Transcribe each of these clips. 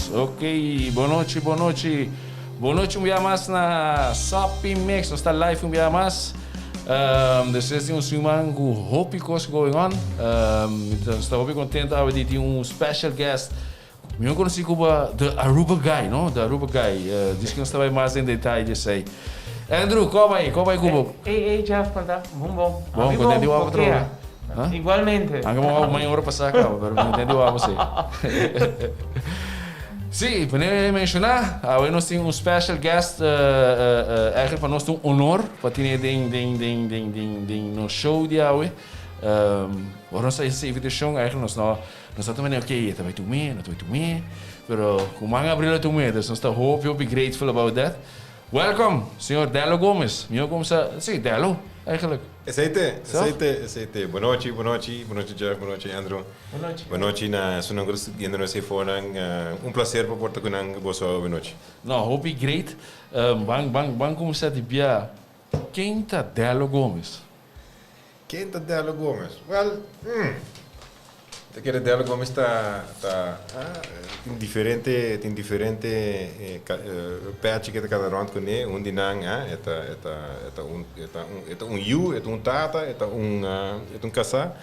Mix. Ok, boa noite, boa noite. Boa noite, mais na Shopping Mix. Nós está live mais. Depois de um semana com Hopi Coast going on. Então, estou muito contente de ter special guest. Eu conheci como The Aruba Guy, não? The Aruba Guy. Diz que nós estamos mais em detalhes aí. Andrew, como aí, Cubo? Ei, Jeff, quanto? Bom. Bom, quando eu abro Igualmente. Anche uma hora passar cá, pero não entendeu a você. Sim, para mencionar, hoje nós temos special guest, eigenlijk para nós tem honor para ter no show de hoje. Agora nós temos essa invitação, eigenlijk nós também ok, vai tu me, pero como abril tu me, nós estamos hope grateful about that. Welcome, senhor Delo Gomes. Meu como sim, Delo, eigenlijk. Aceite. Boa noite, Jeff, boa noite, Andrew. Boa noite, na Sunangros, indo nesse fone, prazer para portar com nang boa noite. Não, hope great. Bang começar de bia. Quem tá Delo Gomes? Well, Delo Gomes tem diferente patch que cada round com ele, um dinang, um you, um tata, um casa,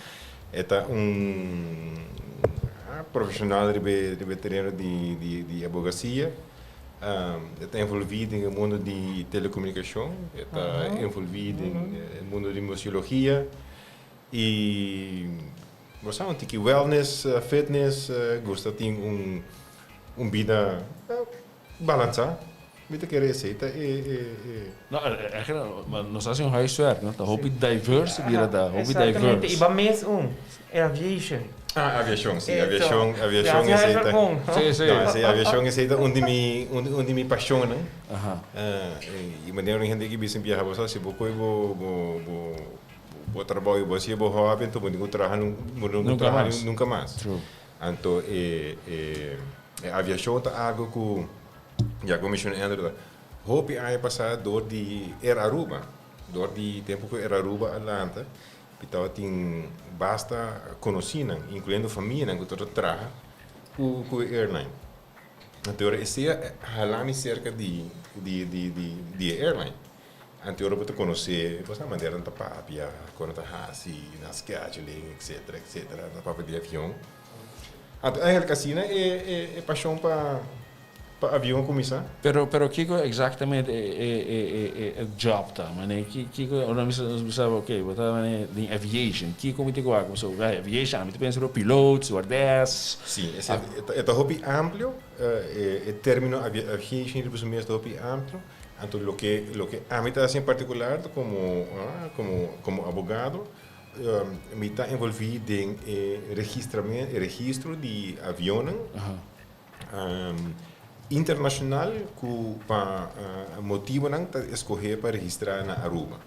um profissional de veterano de advocacia, está envolvido no mundo de telecomunicação, está envolvido no mundo de museologia e gostava de wellness, fitness, gosta de vida balançada. Mitä quer receita Não, nós fazemos huiswerk, não? Tá hobby diverse, vira da hobby diverse. E para mês aviation. Aviação, sim, aviação receita. Sim. Não, aviação receita onde me apaixona. E maneira que gente que bisa viajar você se bocoi bo trabalho você bo hobby então não trabalhar nunca mais. True. Então a aviação tá algo que já começou a andar. Hope aí passar dor de Aruba, dor de tempo que Aruba Atlanta, então tem basta conhecida, incluindo família que todo traga com airline. Então esse é halami cerca de airline. Então eu vou conhecer, você maneira da papia, quando tá assim, na scheduling, etc, na papia de avião. Então a casina é paixão para avião começar. Pero Kiko exatamente é job tá, mas Kiko não me sabe ok, botar em aviation, Kiko me tem igual, como so aviation, me pensa no pilotos, stewardess. Sim, é hobby amplo, é termino aviation é um mesmo hobby amplo. Então lo que a mí está en particular como abogado me está envolvido en registro de aviões internacional que para motivo não tá escolher para registrar na Aruba.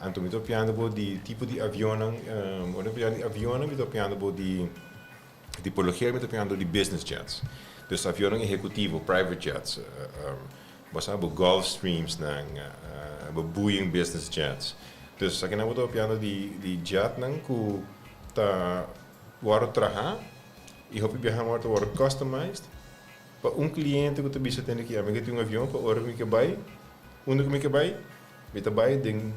Então me estou pensando de tipo de avião, me estou pensando de tipologia, me estou pensando de business jets. Então avião executivo, private jets. Basta Gulfstreams Boeing business jets. Dus aqui nós estamos falando de jet que está trabalhar e hope viajar war customized para cliente que está visitando aqui. A mim tem avião para hora que vai, onde que vai, vai den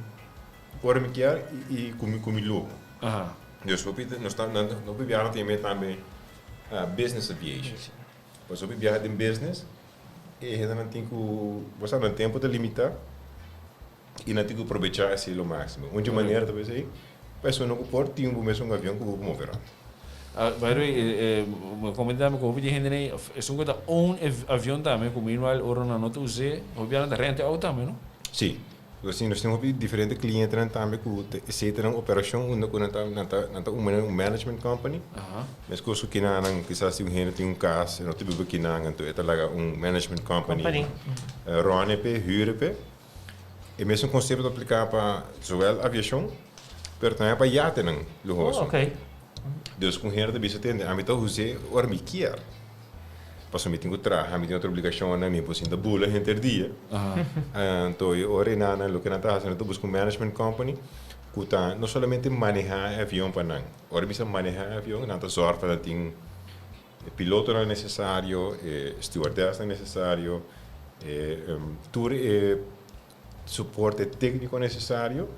hora que e comi logo. Dus hope nós viajar também business aviation. Mas hope viajar em business e ainda não tem que você não tem tempo de limitar e não tem que aproveitar assim o máximo. Onde maneira talvez aí pessoa não pode ter um avião que vou mover. By the way, comentar com o vídeo gente nem é um coisa avião também como igual ora não te use, obviamente rente auto também, não? Sim. Assim, nós temos diferentes clientes também que aceitam uma operação onde um management company. Mas coisa que não quizás se gente tem caso, não tem que não então é lá management company. Ronepe, hurepe. E mesmo conceito de aplicar para zowel aviação, mas também para iate não, luxuoso. Ok. Dus com gente bisa tende, a mim tá usei ormiquiar. Passo me tenho trabalho, me tenho outra obrigação na minha posição da bula entre dia. Então eu ora na lo que na tá fazendo, busco management company, que tá não somente manejar avião para não, ora bisa manejar avião, não tá sorte para ter piloto não é necessário, stewardess não é necessário, suporte técnico necessário.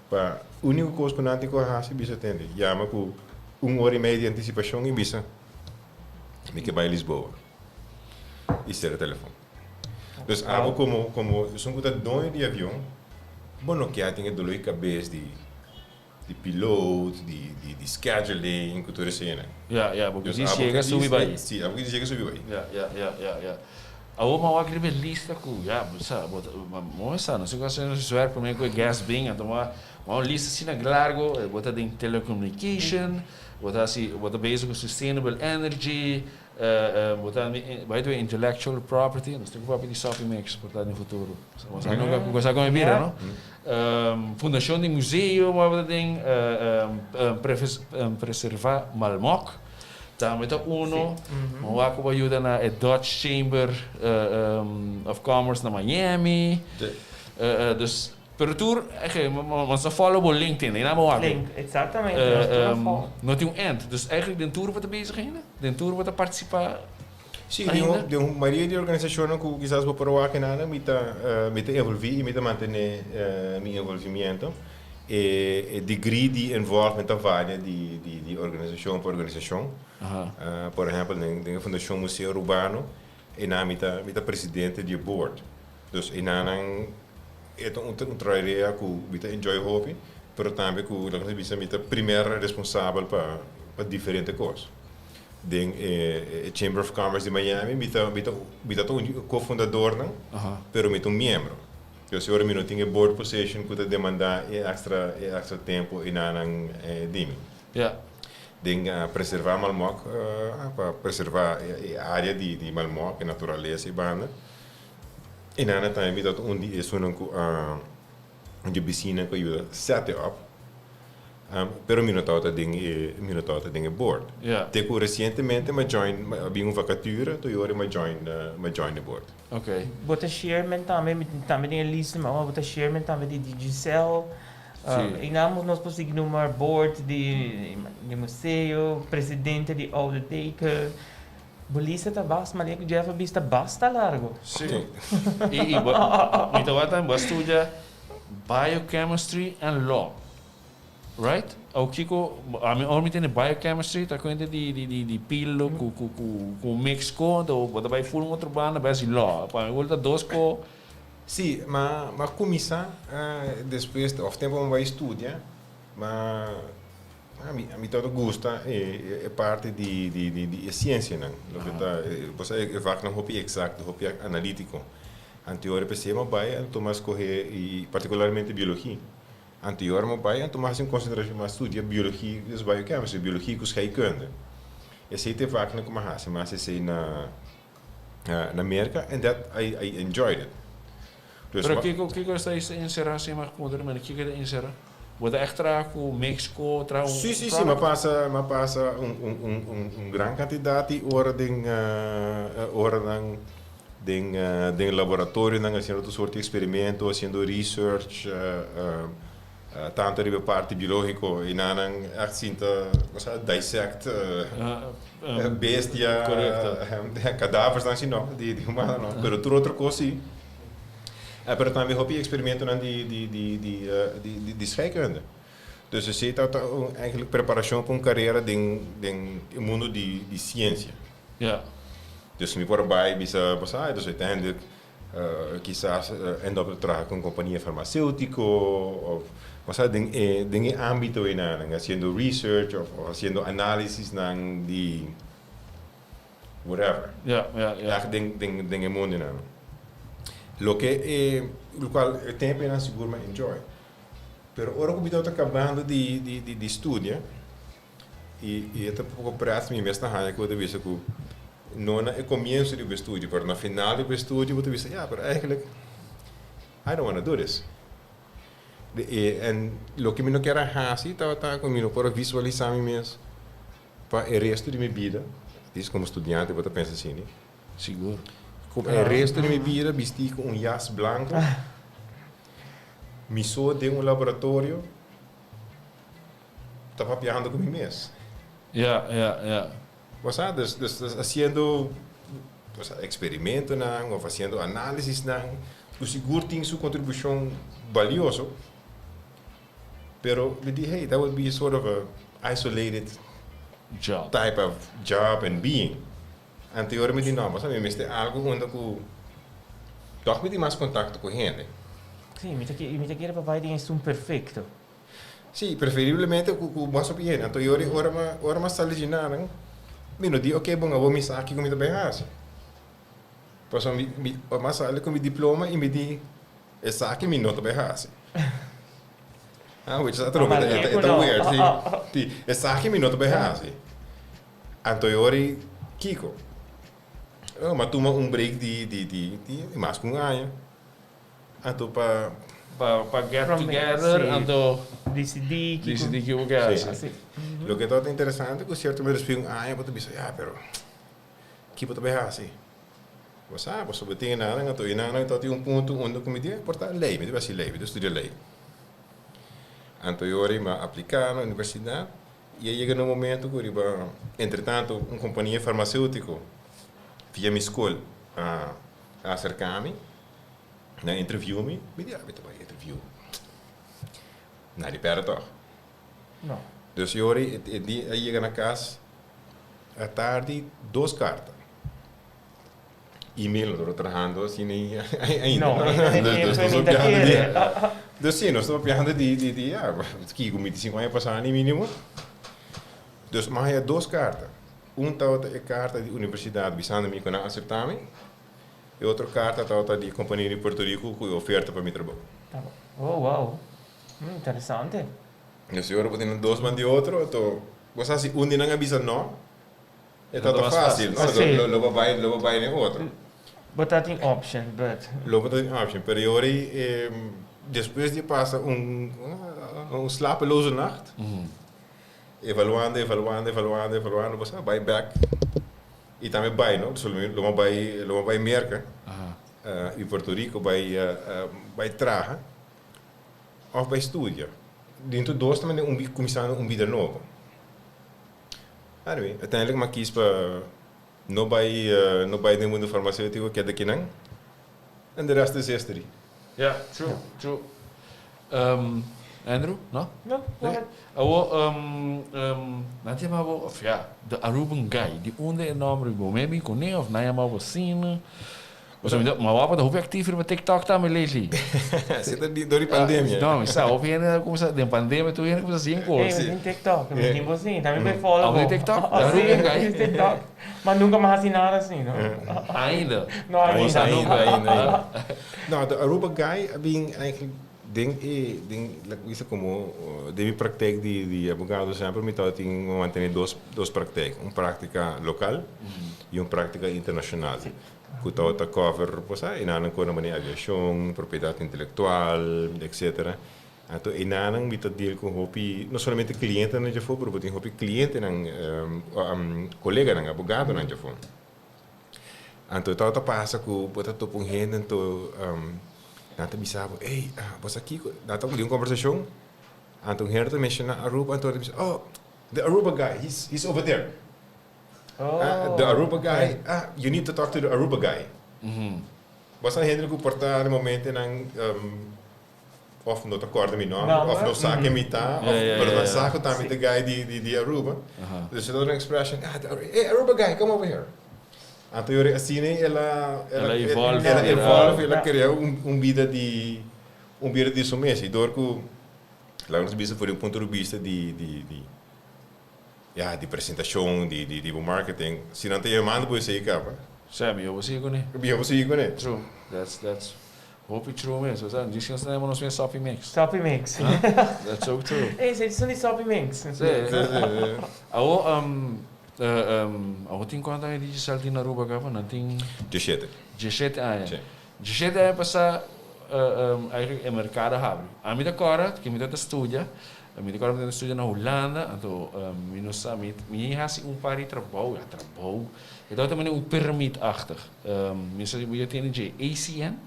Para a única coisa que não tem que fazer é atender. Chama com 1 hora e meia de antecipação e bisa. Me que vai a Lisboa. E será o telefone. Então, algo como são coisas dois de avião, bom, não quer ter dor de cabeça de piloto, de scheduling, que tudo isso, né? Porque se chega, subir vai. Sim, algo que chega, subir vai. A uma hora que lista com, moça, não sei qual é o usuário para mim com gas bem, então uma lista assim na largo, bota de telecommunication, bota basic sustainable energy, bota by the way intellectual property, nós temos property shopping mix portanto no futuro. Mas nunca coisa como vira, não? Fundação de museu, bota de preservar Malmoc. Também está uma ajuda na Dutch Chamber of Commerce na Miami. Dus per tour, mas só follow o LinkedIn, não é Link, exatamente. Não tem end. Dus eigenlijk de tour wat bezig ainda, de tour wat participar. Sim, tem uma maioria de organizações que quizás vou provar que nada, me tá envolver e me tá manter meu envolvimento. Degree de envolvimento varia de organização para organização. Por exemplo, na Fundação Museu Urbano, eu me presidente de board. Então, eu trabalho com enjoy hobby, mas também com a primeira responsável para diferentes coisas. Den Chamber of Commerce de Miami, eu cofundador, mas eu membro. Então, se eu não tenho board position, eu demandar extra tempo e não dimi. Den preservar Malmoc, para preservar a área de Malmoc, a natureza e banda. E não também onde é uma piscina que ajuda a set up. Pero minutauta tem board. Teco recentemente havia uma vacatura, então eu join the board. Ok. Bota chairman também tem a lista, mas bota chairman também de Giselle. E nós conseguimos numar board de museu, presidente de Audioteca. Bolista está basta, mas o Jeff está basta largo. Sim. Então, eu estudo biochemistry and law. Right? O Kiko, a mim tem biochemistry, tá com de pilo com México, do bota vai full outro banda, base law. Para mim volta dois co. Sim, mas começar depois of tempo vai estudar, mas a mim todo gosta é parte de ciência, não? Você vai não hobby exato, hobby analítico. Anterior pensei vai tomar escolher e particularmente biologia. Anterior meu pai tomava em consideração mas estudia biologia e biochemistry, biologia com scheikunde. Eu sei te vaak como hace, mas eu sei na América and that I enjoyed it. Dus pero que está encerrar sem mais poder, mas que encerrar? Você extra com México, tra Sim, mas passa grande quantidade de hora de laboratório, fazendo todo sorte de experimento, fazendo research, tanto de parte biológica e não dissect bestia, cadáveres de humano, mas tudo outra coisa sim. Mas também hobby experimento de scheikunde. Dus je ziet dat eigenlijk preparação para uma carreira no mundo de ciência. Dus me por bij bisa pasar, dus uiteindelijk quizás end up trabalhar com companhia farmacêutica ou pasar em âmbito fazendo research ou fazendo análisis de whatever. Den mundo lo qual é tempo não seguro mas enjoy. Pero ora que eu estou acabando de estudar e eu pouco prazo me mesmo na que eu devia ser que não é começo do estudo, mas no final do estudo eu devia ser, mas eigenlijk I don't want to do this. E lo que me não quero fazer estava comigo para visualizar mim mesmo para o resto de minha vida. Diz como estudante eu penso assim, né? Seguro. Como o resto de minha vida vestir com jas branco. Me sou de laboratório, estava piando com mim mesmo. Was dus haciendo experimentos o haciendo análisis o seguro tem sua contribuição valioso, pero we did, hey, that would be sort of a isolated Job. type of job and being. Anteriormente não, mas me meste algo onde eu toch me mais contato com gente. Sim, me te quero para vai um perfeito. Sim, preferivelmente com mais opinião. Então ora mais sala de nada. Me não digo, ok, bom, eu vou me sair aqui com minha bem-aça. Posso me mais sala com meu diploma e me diz, essa aqui me nota bem-aça. Which is weird, sim. Essa aqui me nota bem-aça. Então Kiko. Mas toma break de mais com um ano. Então Para get together, então decidir que eu quero. Sim. Lo que é interessante é que certo me respiro eu vou dizer, pero que pode ser assim. Você tem nada, então tem ponto onde como dia porta lei, me deve lei, eu estudo lei. Então eu me aplicar na universidade e aí chega no momento que eu entretanto companhia farmacêutica via minha escola a acercar-me na interview-me, me disse, interview. Não de perto. Não. Dus aí chega na casa, à tarde, 2 cartas. E-mail, estou trabalhando assim ainda. Não, ainda Dus sim, nós estamos falando de que com 25 anos passando mínimo. Dus mas é 2 cartas. É carta de universidade, visando-me com a acertar-me. E outra carta de companhia de Porto Rico com oferta para meu trabalho. Tá bom. Oh, uau. Interessante. E a senhora pode ter 2 man de outro, então, você assim, de não avisa não, é tudo fácil, não vai no outro. But that in option, but... Logo tem option, pero depois de passar slapeloze nacht, evaluando, você vai back, e também vai, não? Logo vai merca, e Porto Rico vai traga, ou vai estudar. Dentro dos também começando vida novo. Anyway, uiteindelijk maar kies para não vai no mundo farmacêutico que é daqui não, e de rest is history. Yeah, true. Andrew, no? No, go ahead. Nanti mau of ja, de Aruban guy, die onder enorm rubo, maybe koning of naya mau sino. Maar wat hoe actiever met TikTok também lately? Zit door die pandemia. Não, isso é, houve ainda como se de pandemia tu ainda como assim Hey, mas tem TikTok, mas tem você, também vai follow. Tem TikTok? Tem TikTok. Mas nunca mais assim nada assim, não? Ainda. Não, ainda. Nou, de Aruba guy heb ik eigenlijk denk como de minha praktijk de advogado sempre me está tem manter duas práticas, uma prática local e uma prática internacional. Que está cover, pues, inanan ko naman yung aviation, propriedade intelectual, etc. Então, inanan kita deal com hopi, não somente cliente na Japão, pero tem hopi cliente ng colega ng abogado ng Japão. Então, ito passa ko, bota to pong gente, to nata bisabo, hey, boss aqui, nata ko yung conversation. Então, herto menciona Aruba, então bisa, oh, the Aruba guy, he's over there. The Aruba guy, you need to talk to the Aruba guy. Basta gente que porta no momento ng of no te acorda mi nome, of no saque mi ta, of no saque tamit the guy di Aruba. Dus er is een expression, hey Aruba guy, come over here. Então eu assim ela evolve, ela cria vida de isso mesmo. Door que lá nos bisa por um ponto de vista de apresentação, de marketing. Se não tem demanda, pode ser capa. Sabe, eu vou seguir com ele. Eu vou seguir com ele. True. That's hope it's true mesmo. Sabe, diz que nós temos um Sophie Mix. Sophie Mix. That's so true. Ei, vocês são de Sophie Mix. Sim. Ako tem quanto ay di salti na Aruba ka pa nating 17 anos. 17 anos passa eigenlijk in mercado hablo. A mim da cora que me tenta estudia, a mim da cora me tenta estudia na Holanda, então me não sabe, me hasi par de trabalho. Então também permit agtig. Me sabe eu tenho de ACN.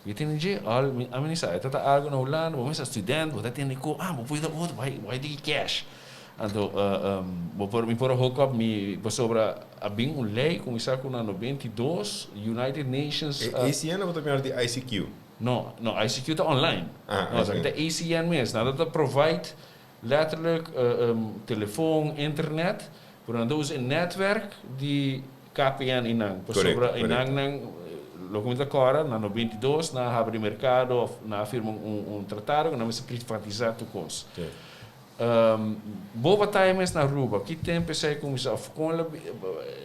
Eu tenho de al, a mim sabe, tá algo na Holanda, mas estudante, você tem de vou pôr outro, vai de cash. Então, me por hookup me sobre a bem lei começar com ano 92 United Nations. Esse ano eu vou chamar de ICQ. Não, ICQ está online. Não, dat is ACN mesmo. Nou, dat provide letterlijk telefoon, internet. Voor dan een netwerk die KPN inang. Sobre inang locomita agora na 92 na abre mercado of na firma tratado que não se privatizar tu cos. Boa times na Aruba. Que tempo sai com isso? Com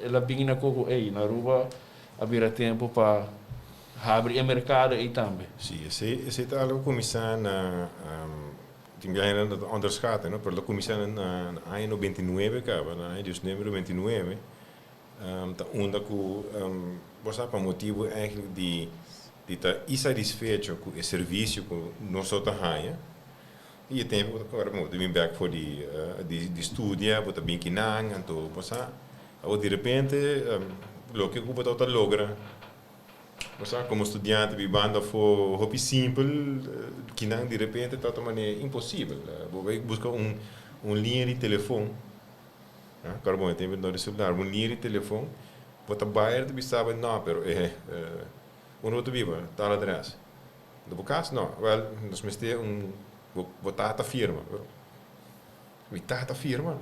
ela bingina coco na Aruba abrir tempo para abrir o mercado e também. Sim, esse está algo começando a tinha que onderschatten, no? Pero começando na ano 99 acaba, na dus número 29. Tá onde que você para motivo eigenlijk de tá insatisfecho com o serviço que nós só tá raia. E o tempo que agora muito bem back for de estudia, bota bem que não, então você, ou de repente, lo que você tá logra. Você como estudante vivendo for hobby simples, que não de repente tá também impossível. Você busca linha de telefone. Agora bom, tem no celular, uma linha de telefone. Você vai de sabe não, pero onde você vive, tal adresse. Do caso não, well, nós meste botar a firma. Botar a firma.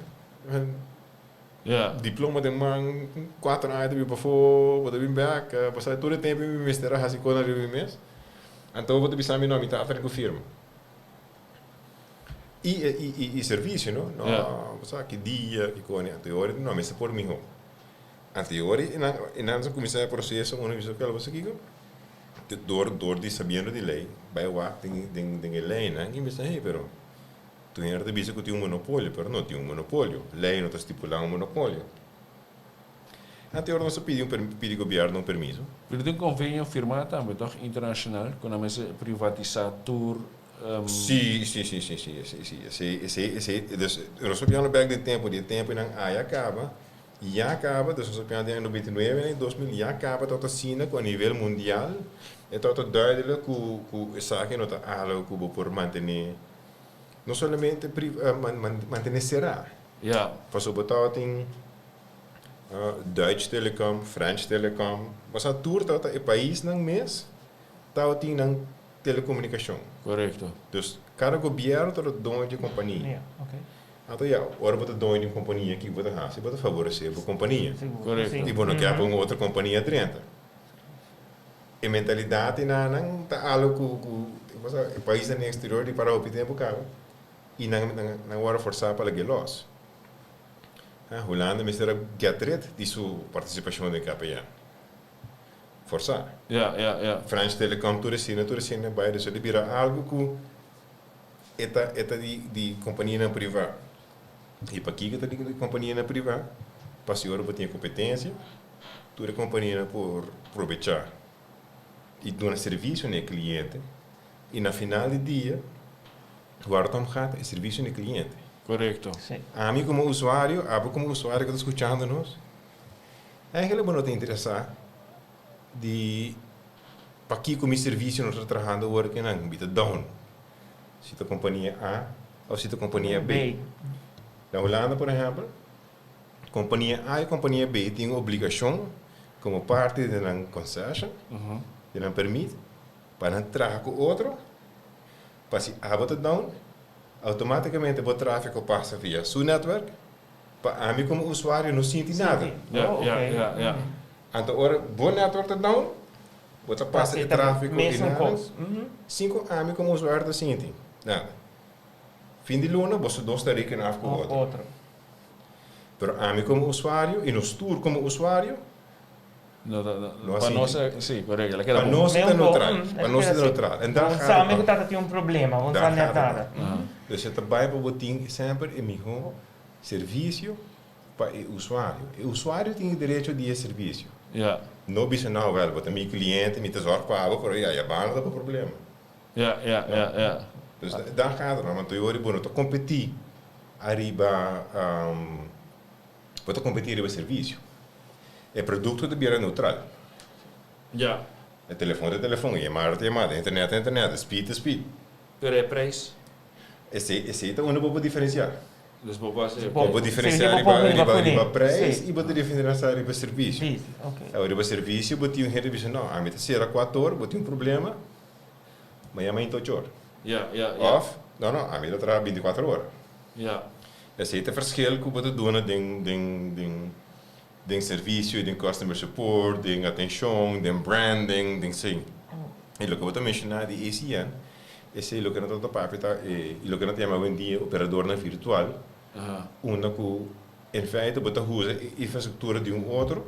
Diploma de man 4 anos de before, você vem back, você todo o tempo me mestera assim quando eu mês. Então você bisa me nome tá frente com firma. E serviço, não? Não, você que dia que com a teoria não me se por mim. A teoria e nós começar o processo, onde você quer você que door de sabendo de lei, vai lá tem lei, né? E me diz, hey, pero tu ainda te diz que tem monopólio, pero não tem monopólio. Lei não está estipulando monopólio. A teoria não se pede governo permiso. Pero tem convênio firmado também, toch internacional, com a mesa privatizar tour. Sim. Nós sabemos back de tempo não aí acaba. E acaba, nós sabemos em 99 e 2000 e acaba toda a cena com a nível mundial. É toda duidelijk que essa aqui não está algo que por manter não somente manter será. Ja. Pas op het tem Duits Telecom, French Telecom, mas a tour tá o país não mês tá tem não telecomunicação. Correto. Dus cada governo tá dono de companhia. Yeah, okay. Então ora bota dono de companhia que bota se bota favorecer a companhia. Correto. E bom, quer para outra companhia dentro. E mentalidade não tá algo que o país no exterior de para o tempo cabo. E não hora forçar para que los. Holanda misera gatret de sua participação de KPN. Forçar. Ja. French Telecom turisina vai de liberar algo que eta de companhia na privada. E para que de companhia na privada, para se ora ter competência, toda companhia por aproveitar e dar serviço ao cliente. E na final do dia waar het om gaat is serviço no cliente. Correcto. A mim como usuário que está escutando-nos, eigenlijk não te interessar de para que como serviço não está trabalhando agora que não bita down. Se a companhia A ou se a companhia B. Na Holanda, por exemplo, companhia A e companhia B têm obrigação como parte de uma concession, de um permite, para entrar com outro. Para se a bota down, automaticamente o tráfego passa via seu network. Para mim como usuário não sente nada. Ja. Então, ora, bom network down, você passa o tráfego e nada. 5 a mim como usuário não sente nada. Fim de luna, você dois está reconhecendo com o outro. Pero a mim como usuário e nos tour como usuário, para nós, sim, correto. Para nós é neutral. Para nós é neutral. Então, sabe que está tendo problema, vamos fazer nada. Então, você vai para botar sempre o melhor serviço para o usuário. O usuário tem o direito de serviço. Ja. Não bisa não, velho, botar meu cliente, me tesouro pago, por aí, a banda dá problema. Ja. Dus daar gaat het om. Want teorie bono te competir arriba te competir arriba serviço. É produto de biara neutral. Ja. É telefone, chamada, internet, speed. Per é prijs? Esse é onde eu vou diferenciar. Dus boba se Vou diferenciar riba prijs e vou diferenciar riba serviço. O riba serviço, vou ter um serviço, não, a mim tá será 4 horas, vou ter um problema, mas a mãe tá 8 horas. Of, não, a mim tá trabalhando 24 horas. Esse é o verschil que você dona de serviço, de customer support, de atenção, de branding, de sim. E o que eu vou mencionar de ACN, esse é o que nós estamos papita e o que nós chamamos de operador na virtual, onde que em feite você usa a infraestrutura de outro,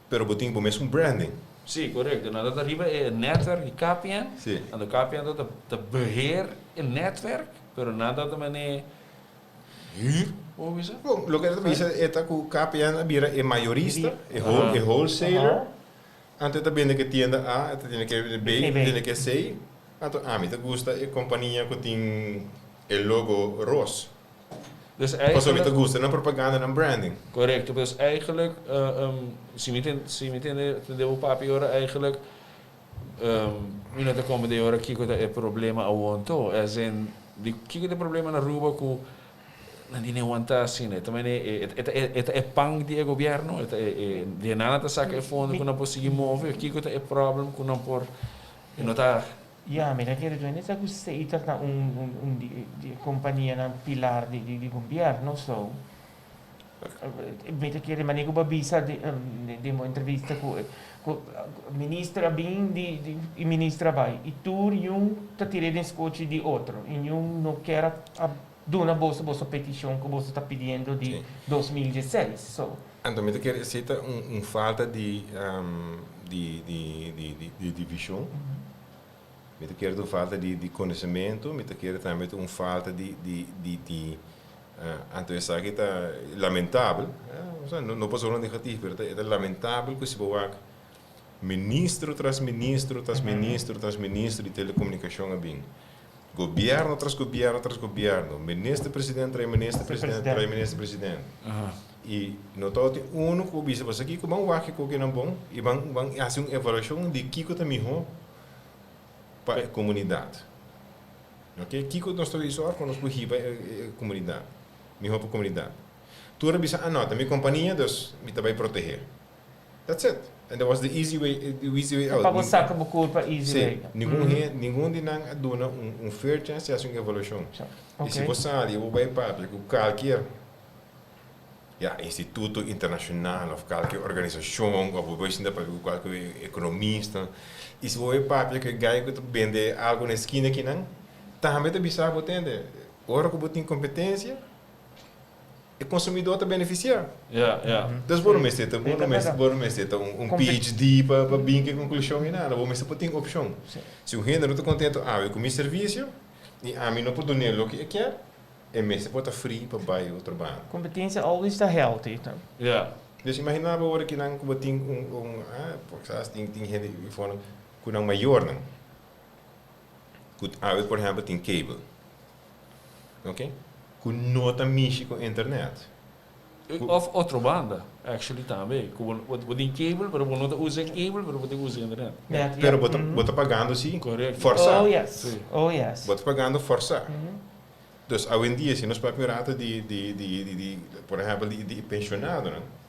mas você tem o mesmo branding. Sim, correto. Nou, dat arriba é netwerk, e KPN. Sim. En de KPN dat de beheer in netwerk, pero nada de maneira huur, hoe is het? Bom, o que eu vejo é que o KPN é maiorista, é wholesaler. Antes também que tienda A, tem que B, tem que C. Então, a mim gosta a companhia que tem o logo rosa. Dus Pas eigenlijk... te gosta na propaganda en branding. Correct. Dus eigenlijk, si mi tende o papi ora eigenlijk, te komen de ora kiko de problema awonto, as in di kiko de problema na ruba ku hindi wanta sine. Também é pang di governo, di nana ta saca e fondo ku na posigi move, kiko te problem ku na por nota. Ja, maar dat is ook steeds dat die compagnie een pilar di governo so. Weet que manico babisa de uma entrevista com ministra bem de ministra vai e tu tá tirando escote de outro e não quer dar bolsa petição que você está pedindo de 2016 so então me quer aceita falta de divisão me quer falta de conhecimento me quer também falta de então essa aqui está lamentável não posso falar negativo mas é lamentável que se boa ministro tras ministro de telecomunicação bem governo tras governo ministro presidente tras ministro presidente e não tote uno que bisa você aqui como um aqui que não bom e vão fazer uma avaliação de que está melhor para a comunidade ok que nós estamos só quando nós corrigimos a comunidade melhor para a comunidade tu bisa anota minha companhia dus me vai proteger that's it and that was the easy way out para você como culpa easy way ninguém de não dona fair chance de fazer uma evolução e se você ali vai para qualquer instituto internacional ou qualquer organização ou você para qualquer economista e se você para que ganha que vende algo na esquina aqui não também te bisa você entende ora que você tem competência o consumidor está beneficiar. Dus waarom is dit? Waarom is dit PhD para bem que conclusão e nada? Waarom is dit een opção? Se o gente não está contente, eu comi serviço e a mim não pode dar o que eu quero, e mesmo pode estar free para buy outro banco. Competência always está healthy, então. Dus imagina agora que não tem tem gente que não maior não. Que por exemplo tem cable, ok? Que não está mexendo com a internet. Of outra banda, actually também. Você tem cable, mas você não usa cable, mas você usa internet. Pero você está pagando sim, força. Oh yes. Você está pagando força. Dus hoje em dia, se nós papirato por exemplo, de pensionado, não?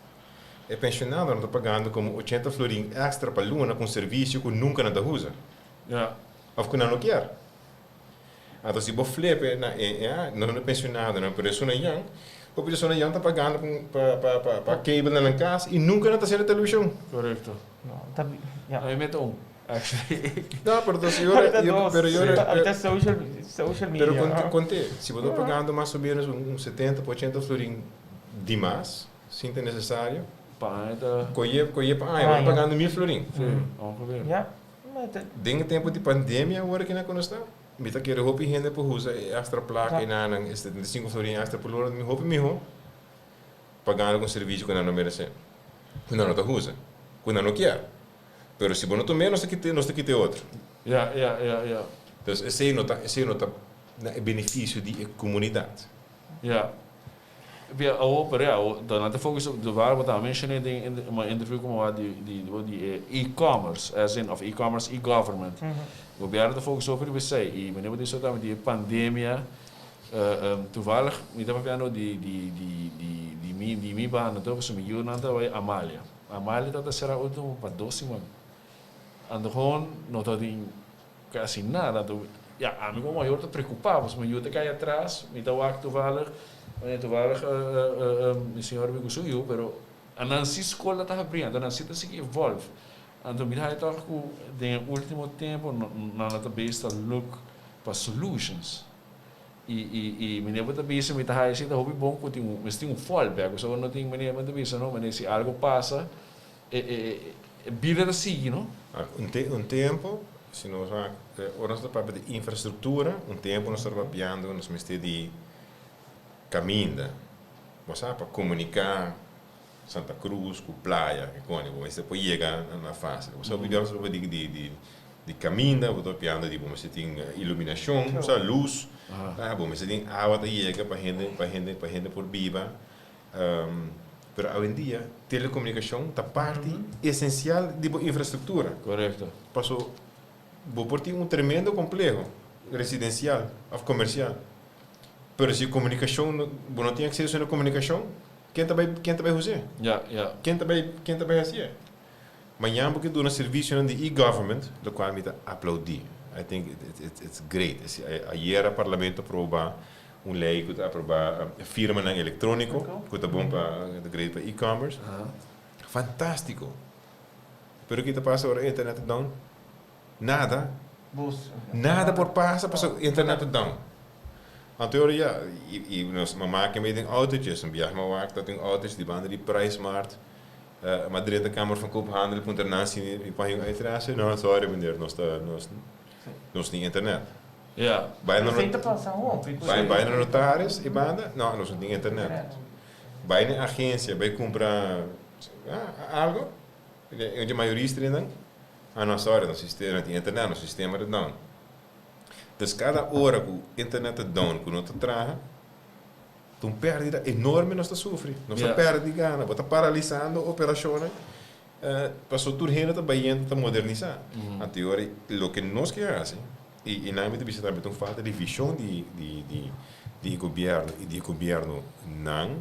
O pensionado não está pagando como 80 florin extra para luna com serviço que nunca não usa. Ou que não quer. Então, se você flip, não é pensionado, não é pessoa young, a pessoa young está pagando para cable na casa e nunca está sendo televisão. Correto. Aí mete actually. Não, pero até social media. Pero conte, se você está pagando mais ou menos 70% florim de mais, sem ter necessário, vai pagando 1000 florim. Sim, ongeveer. Em tempo de pandemia, agora que não está. Mita kere hopi gente por usa extra placa e nada, 75 florin extra por hora, me hopi miho, pagando com serviço que não merece. Quando não está usa, quando não quer. Pero se você não tomar, nós temos que ter outro. Então, esse não está benefício de comunidade. Via dan had de focus op de waar wat aan mensen in een interview komen waar die e-commerce, as in of e-commerce, e-government. We hebben de focus over die zei, wanneer we dit soort die pandemia, Toevallig, ik heb die mi baan toch, zo met Jonathan bij Amalia. Amalia dat será outro para 12 man. En gewoon, não tô de quase nada. Ja, amigo maior tô preocupado, mas eu te cai atrás, me tá o toevallig, o senhor me gostou, pero a Nancy escola tá abrindo, a Nancy tá se evolve. Então, me dá toch que no último tempo, na base look para solutions. E me lembro também se me tá aí, se tá hobby bom, que tem fallback, só não tem me lembro também, não, mas se algo passa, vida da seguir, não? Tempo, se nós vamos para de infraestrutura, tempo nós estamos trabalhando, nós temos de caminho, mas para comunicar Santa Cruz com praia, que quando você pode chegar na fase, você pode de caminho, você pode de você tem iluminação, você luz, você tem água que chega para gente por viva. Mas hoje em dia, telecomunicação é parte essencial da infraestrutura. Correto. Passou, por ter tremendo complexo residencial ou comercial. Mas se comunicação, não tem acesso à comunicação, quem vai fazer? Quem vai fazer? Amanhã, porque do serviço de e-government, do qual me aplaudi. I think it's great. Ayer o parlamento aprovou lei que aprovar firma eletrônico, que é bom para e-commerce. Fantástico. Pero que passa agora internet down? Nada. Nada por passa para internet down. Então, e nós maken met autootjes, een viaje maakt dat een auto's die banden die prijsmarkt, Madrid de Kamer van Koophandel, internatie, die pagina uiteraard, nou sorry meneer, nos niet internet. Ja. Bijna notaris, e banda, não, nos niet internet. Bijna agência, bij comprar algo, onde a maioria está não sorry, no sistema de internet, no sistema de down. Dus cada hora que o internet é down, que não te traga, tu perde enorme nós sofre. Nós perde gana, você paralisando operações, passou tudo renda tá baiando tá modernizar. A teoria, o que nós queremos, e na minha visão também tem falta de visão de governo e de governo não,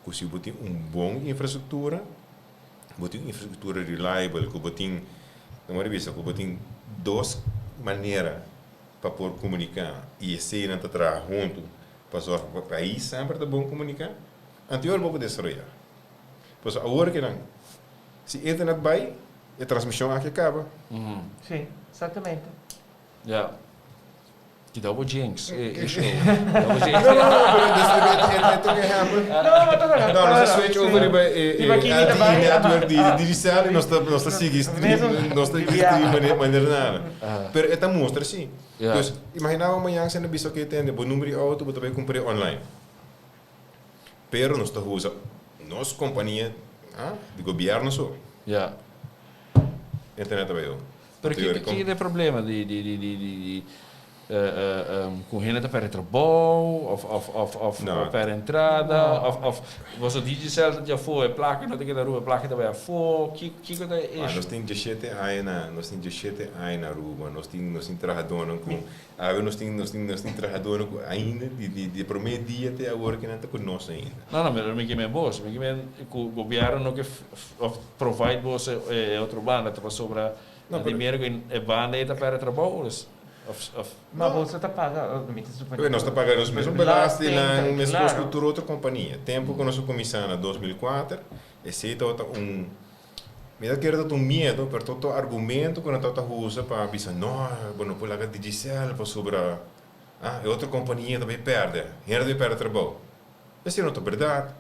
que se botar boa infraestrutura, botar infraestrutura reliable, que botar, na minha visão, que botar duas maneiras para poder comunicar e esse não trabalhar junto para o país sempre é bom comunicar. Anterior vou destruir. Pois agora que não, se a internet vai, a transmissão aqui acaba. Sim, exatamente. Ja. Que dá o jinx. Não, nós switch over para a network digital e nós estamos seguindo, nós estamos de maneira nada. Mas esta mostra sim. Então, imagina amanhã se não visto que tem o número de auto, você vai comprar online. Pero nós estamos usando nossa companhia de governo só. Ja. Internet vai eu. Pero que é o problema com renda para retrobol of per entrada of você diz certo já foi placa não tem que dar rua placa também é for que é isso nós tem 17 aí na rua nós tem trabalhador com nós tem trabalhador ainda de primeiro dia até agora que não está conosco ainda não mas me que me boss me que me o governo que provide você outro banda para sobra primeiro que é banda e para retrobol Mas você está pagando, nós está pagando os mesmos belastos na mesma estrutura outra companhia. Tempo que nós começamos em 2004, esse é me dá que era medo, pero todo argumento que nós está usa para pensar, não, não pode pagar digital para sobre outra companhia também perde, ainda vai perder trabalho. Essa não é verdade.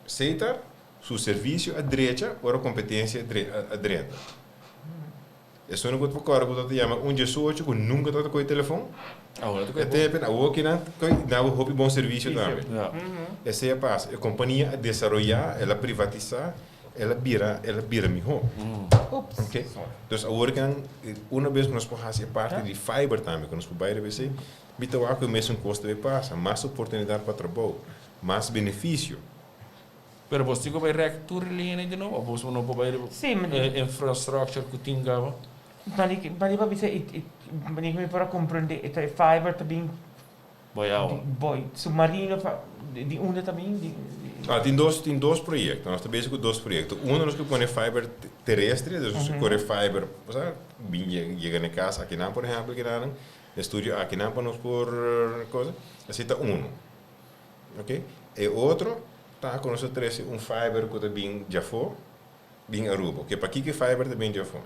Aceita seu serviço à direita ou a competência à direita. Isso não pode fazer porque você chama Jesus que nunca está com o telefone. Até que não houve bom serviço também. Essa é a paz. A companhia a desenvolver, ela privatizar, ela vira melhor. Okay? Então agora que uma vez que nós podemos fazer parte de fiber também, que nós podemos fazer, então que o mesmo custo vai passar, mais oportunidade para trabalho, mais benefício. Pero você vai reactor linha de novo, você não pode infrastructure que tinha. Mas para compreender, a fiber também Boy, submarino, die onder também. Tem dois projetos. Nós estamos com dois projetos. Nós que põe fibra terrestre, nós corre fibra, você chega na casa aqui não, por exemplo, aqui não, no estúdio aqui não para nós por coisa. Assim está ok? E outro tá com nós três fibra que também já foi, bem Aruba. Porque para aqui que fibra também já foi.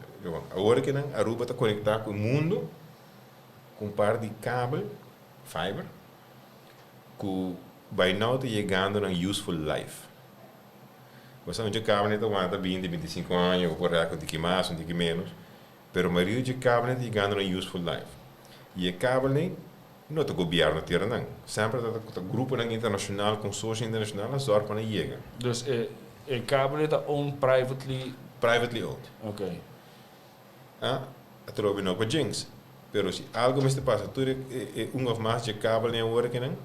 Agora que não, Aruba está conectado com o mundo com par de cabo, fibra, que vai não está chegando na useful life. Você não tem cabo nem aguenta 20, 25 anos, ou por aí, um pouco mais, um pouco menos, mas a maioria de cabo nem está chegando na useful life. E o cabo nem não é o governo terra não. Sempre é o grupo internacional, consórcio internacional, a zorga para chegar. Dus o cabo está owned privately? Privately owned. Ok. A troca não para jinx. Pero se algo me passa, tu of mais de cabo nem hora que não.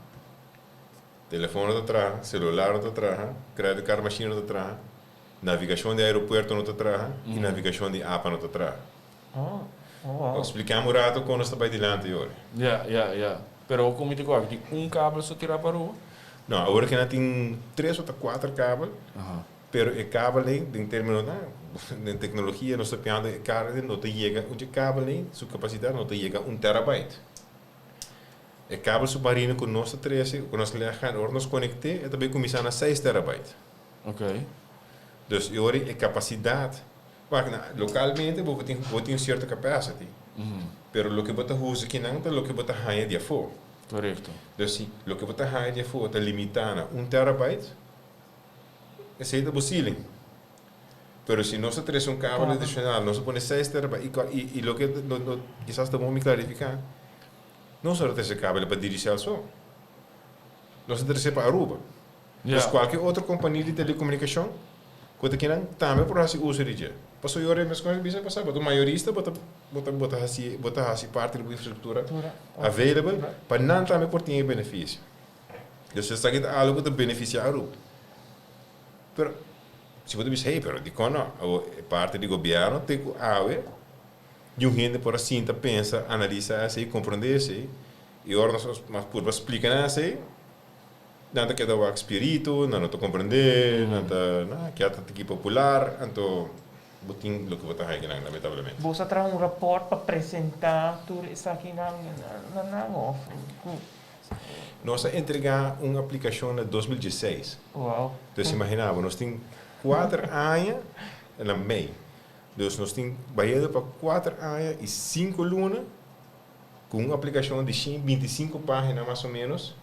Telefone está atrás, celular está atrás, crédito card machine está atrás, navegação de aeroporto não está atrás e navegação de app não está atrás. Wow. Explicamos rato quando está para diante hoje. Ja. Pero como te digo, tem cabo só tirar para o? Não, agora que não tem 3 ou 4 cabos, pero o cabo nem, em termos de tecnologia, nós estamos falando de carga, não chega, o cabo nem, sua capacidade não chega 1 terabyte. O cabo submarino com nós 13, com nós levar, agora nós conectamos, é também começando a 6 terabyte. Ok. Dus a capacidade, localmente você tem certa capacidade, pero lo que você usa aqui não é lo que você ganha de fora. Correto. Dus lo que você ganha de fora está limitado a 1 terabyte, esse é o ceiling. Pero se nós temos cabo adicional, nós põe 6 terabytes, e lo que quizás estamos me clarificar, não só esse cabo para dirigir só, nós temos para Aruba. Mas qualquer outra companhia de telecomunicação, quando que não também por assim usa de dia. Passou hora mas coisas bisa passar, bota maiorista, bota assim parte da infraestrutura available para não também por ter benefício. Dus se está aqui algo que beneficia a Aruba. Pero se você diz, hey, pero de quando parte do governo tem que haver de gente por assim pensa, analisa assim, compreender assim, e agora nós mas por explicar assim, nada que dá o espírito, nada te compreender, nada que até aqui popular, então botin lo que você vai ganhar lamentavelmente. Você traz rapport para apresentar tudo isso aqui na Nós entregar uma aplicação em 2016. Uau. Então, imaginava, nós temos 4 anos na MEI. Então, nós temos baído para 4 anos e 5 lunas, com uma aplicação de 25 páginas mais ou menos,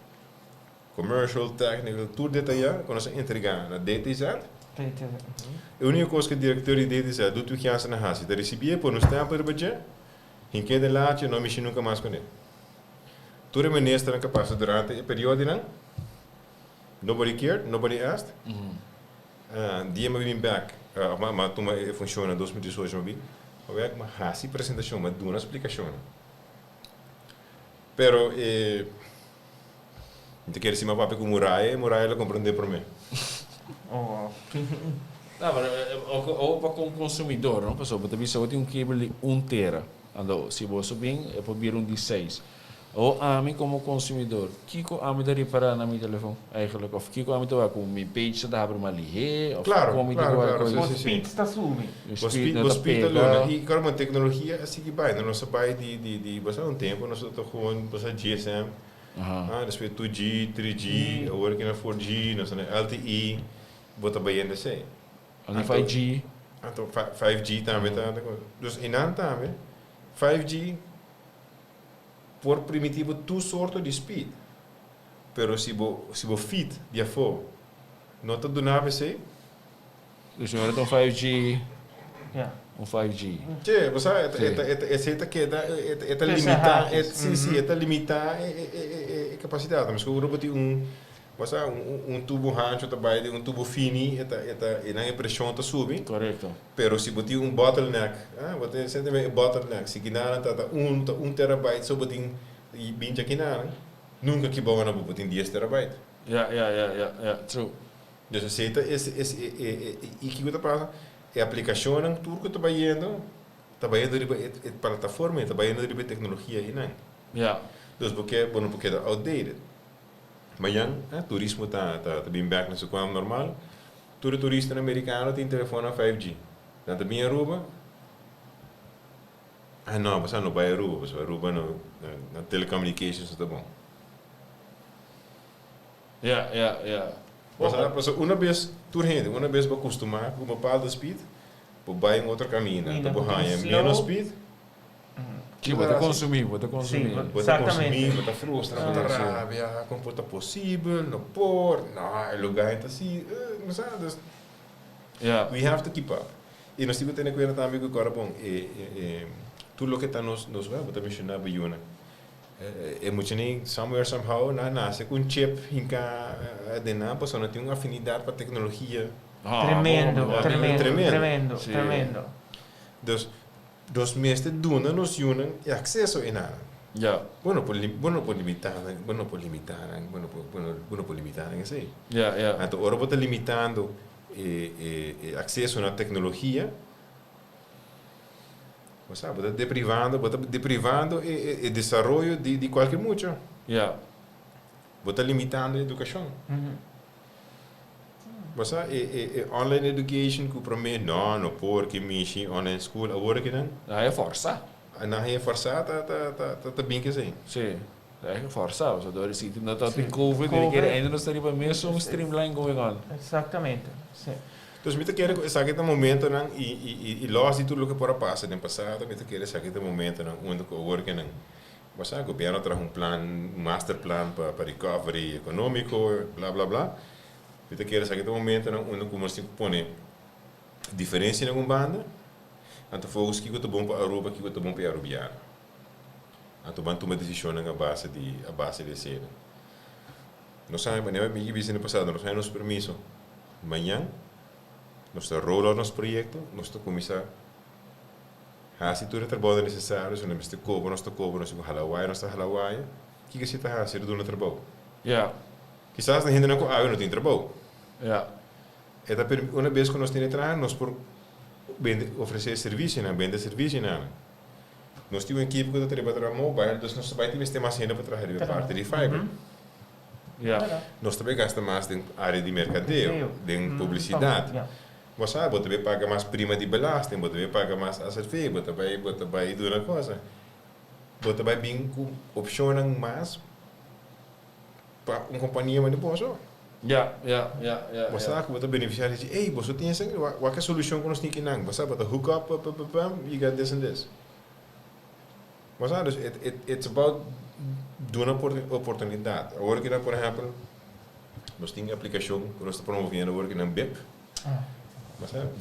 commercial, technical, tudo detalhado, quando nós entregar na DTZ. A única coisa que o diretor de DTZ do que é na raça, de receber por nos tempo de budget, em que de lá, não mexe nunca mais com ele. Tudo é ministro na capacidade durante o período, não? Nobody cared, nobody asked. Dia me vim back, mas toma funciona 2018 me vim. Eu é uma raça apresentação, uma duna explicação. Pero não quero cima papo com Muraya ela compreende por mim. Não, ou para o consumidor, não pessoal, porque também tem cable de 1 tera. Então, se você bem, é para vir de 6. Ou a mim como consumidor, que a mim daria para na meu telefone, eigenlijk, of que a mim estou com minha page está abre uma lihe, ou como o speed está subindo. O speed está e agora uma tecnologia assim que vai, não só vai de passar tempo, nós estamos com passar GSM, depois 2G, 3G, agora que na 4G, nós temos LTE, bota bem ainda sei. Ali 5G. Então 5G também tá. Dus e não também 5G por primitivo tu sorto de speed. Pero se bo fit de afo, não está do nave sei. Dus we hebben 5G. Ja. Um 5G. Che, você é que limitar, é limitar a capacidade, mas que o grupo tem tubo rancho trabalha de tubo fini, e na pressão tá subindo. Correto. Pero se botar bottleneck, você sente bem bottleneck, se quiser tá 1 terabyte, só botar e 20 aqui nunca que bom na botar 10 terabyte. Ja, true. Dus aceita e que outra passa é a aplicação não tudo que trabalhando de plataforma, trabalhando de tecnologia aí não. Ja. Dus porque é outdated. Mas turismo está bem back na sua forma normal. Todo turista americano tem telefone 5G. Então também Aruba. Não, mas não vai Aruba, mas Aruba na telecommunications está bom. Ja. Mas uma vez vai acostumar com uma bepaalde speed, vai em outro caminho. Então vai menos speed. Que vai consumir. Vai consumir, vai frustrar, vai rabia, como pode possível, não por, não, lugar está assim, não sabe. We have to keep up. E nós temos que ter cuidado também com o cara bom. Tudo o que está nos vai, vou mencionar para Yuna. É muito nem somewhere somehow nasce com chip em cá de nada, a pessoa tem uma afinidade para tecnologia. Tremendo. Dos meeste doen nos unen accesso in aan. Ja. Bueno por limitar, assim. Ja. Então, ora bota limitando acesso na tecnologia. Você bota deprivando o desenvolvimento de qualquer mucho. Ja. Bota limitando a educação. Você online education que para mim não porque me online school agora que não. É força. Não é forçar tá bem que assim. Sim. É força, os adores sim, não tá tem COVID, ele ainda não está ali para mesmo streamline going on. Exatamente. Sim. Então, me quero saber que momento não e lost de tudo o que pode passar no passado, me quero saber que momento não onde que agora que não. Mas o governo traz plan, master plan para recovery econômico, blá blá blá. Eu quero saber que momento não onde como se põe diferença em alguma banda. Então focus que eu bom para Aruba, que eu bom para Arubiano. Então bantu uma decisão na base de cena. Nós sabemos, nem me disse no passado, nós temos permisso. Amanhã nós estamos rolando nosso projeto, nós estamos começar a fazer todo o trabalho necessário, se nós estamos Hawaii, nós estamos Hawaii, que você está fazendo do trabalho? Ja. Quizás na gente não tem trabalho. Ja. Uma vez que nós temos trabalho, nós por oferecer serviço, vender serviço, nós temos uma equipe que trabalha mobile, então nós também temos mais gente para trabalhar a parte de fiber. Ja. Nós também gastamos mais em área de mercadeio, de publicidade. Você sabe, você paga mais prima de belasting, você paga mais a serviço, você vai do uma coisa. Você vai bem com opções mais para uma companhia mais de bolso. Ja. Você sabe que você beneficiar de, ei, você tem essa, qual é a solução que nós temos que não? Você sabe, você hook up, you got this and this. Você sabe, it's about dar uma oportunidade. Agora que, por exemplo, nós temos uma aplicação que nós estamos promovendo agora que é BIP.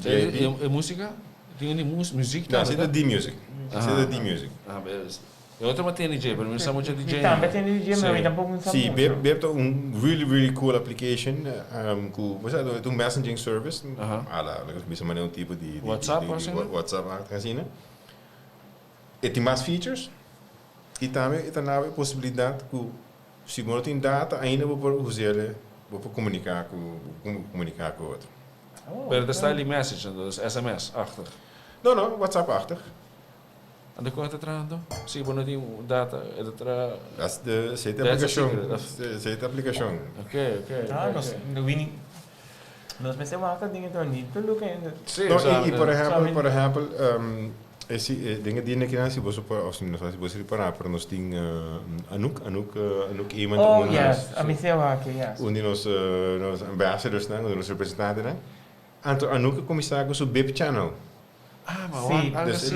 E música? Tem música? Não, é da D-Music. É da D-Music. Ah, beleza. Eu também tenho DJ, pero não sei muito de DJ. Também tem DJ, mas tampouco não sabe. Sim, BIP é really cool application. Você tem um messaging service. Bisa maneira um tipo de WhatsApp, assim, né? E tem mais features. E também tem a possibilidade que se você tem data, ainda vou usar vou comunicar com o outro. Pero está ali message, dus SMS achter. Não, WhatsApp achter. En de korte trando? Sim, quando tem data, é outra. Dat is de CT-applicação. CT-applicação. Ok. Nós pensamos que tem que look ainda. Sim, e por exemplo, esse dingen die ik ken, se você reparar, para nós tem Anouk iemand. Oh yes, a missão aqui, yes. Onde nós ambassadors, né, nós representantes, né. Anto Anouk comissário do BIP Channel. Sim, dus o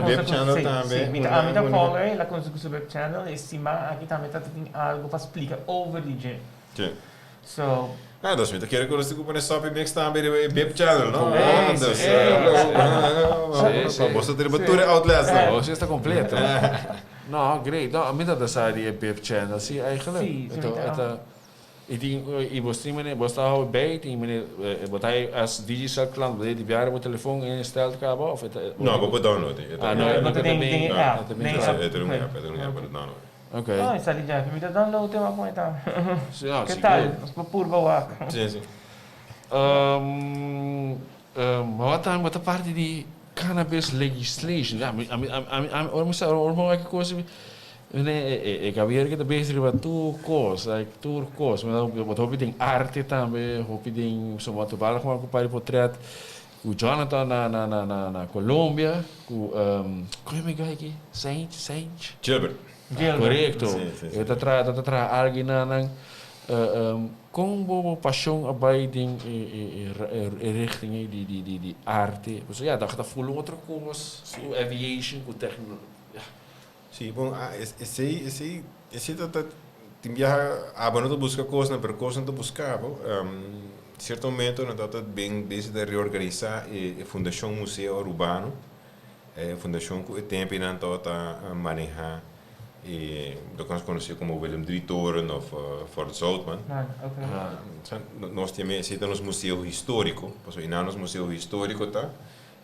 Web Channel também. Sim, a minha follower, ela consegue o Web Channel, e cima aqui também tem algo para explicar over DJ. Sim. So, dus met de kerk willen ze ook een stapje meer staan bij de Web Channel, no? Você ter batura outlets, no? Você está completo. No, great. No, a mim dat zei die BIP Channel, zie eigenlijk. E você está bij, você als digital klant, die jaren met telefoon instelt kabel of het? No, vou download. Não tem app. É ter um app para download. Ok. Ah, está ali já. Me dá download uma coisa. Sim, que tal? Nós purba o ar. Sim. Maar wat a parte de cannabis legislation? Ja, ormo é que coisa Nee, ik heb hier de bezig met tourkoos, maar wat hoop je ding arte também, hoop je ding zo wat toevallig maar een paar portret, ku Jonathan na Colômbia, como é que é aqui, Saint, Gilbert. correto, Sim. eu tá tra alguém na como paixão abai ding richting die arte, dus ja, dat voelen outra coisa, aviation, com tecnologia. Sim, bom, esse tem viaja a não busca coisa, na percoisa não buscava. Certo momento, nós estamos bem desde de reorganizar a Fundação Museu Urbano, a fundação que o tempo não está a manejar, dat nós conhecemos como Willem Drie토ren of Fort Zoutman. Nós temos nos museu histórico, porque in ons museu histórico tá,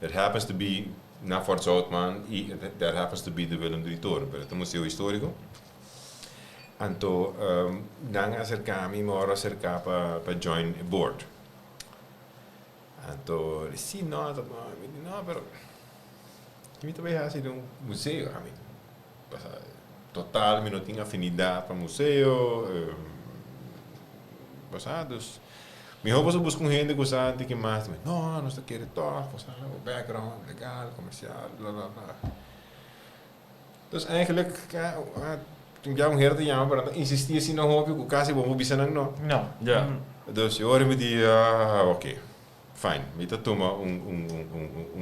it happens to be na Fort Zoutman e that happens to be the Willem Drie토ren, pero é um museu histórico. Então, não acercar-me, mas acercar para join a board. Então, sim, não, pero eu também acho que museu, a mim, total, não tenho afinidade para museu, passados. Me roupa se busca gente que sabe que mais, não, nós queremos tocar, o background legal, comercial, blá blá blá. Então, eigenlijk, toen jij een te jammer, maar dan insisteer je nog op je kasi bomo bisa nang no. No. Ja. Dus je hoort me die, oké, fine. Met dat toma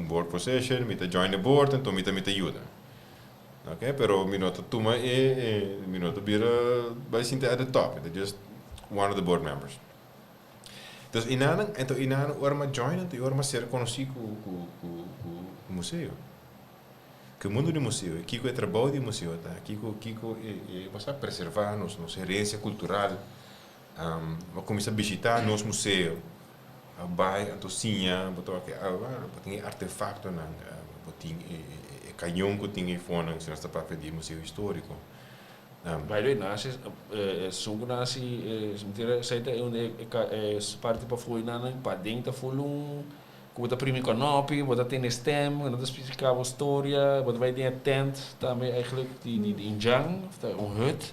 board position, met join the board en toen met ayuda. Oké, pero minuto toma minuto bira bij sinte at the top. They're just one of the board members. Dus inanang orma join en tu orma ser conhecido com museu. Que o mundo do museu, Kiko é trabalho do museu, tá? Kiko é preservar nossa herência cultural, começar a visitar nosso museu, vai a tocinha, botar tem artefacto na, botar canhão que tem fora, se nós está para pedir museu histórico. By the way, nasi sungu nasi sai parte para foi na para dentro fulung Bota primeiro canopy, bota tem stem, en dat specifieke história, bota vai ter tent, também eigenlijk die injang, hut.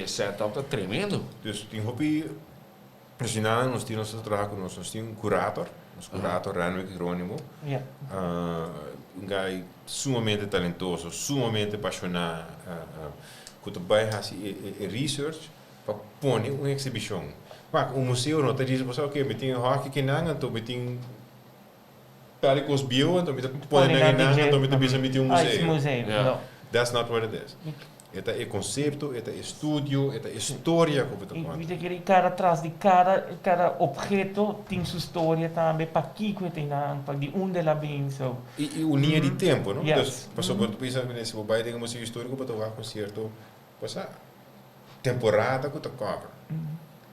Setup tá tremendo. Dus tem hobby, nós temos um curator, Ranwijk Hieronymo. Um guy sumamente talentoso, sumamente apaixonado, que também faz research para pôr uma exibição. Mas o museu não está dizendo, ok, me tem hockey que não, então me tem Pelicos bio, então me põe na guinada, então me bisa me tem museu. No. That's not what it is. Eta é conceito, eta é estúdio, eta é história que você conta. E que cada atrás de cada objeto tem sua história também para que tem para de onde ela vem so. E o linha de tempo, não? Yes. Então, por exemplo, se você vai ter um museu histórico para tomar concerto, passa temporada que você cobre.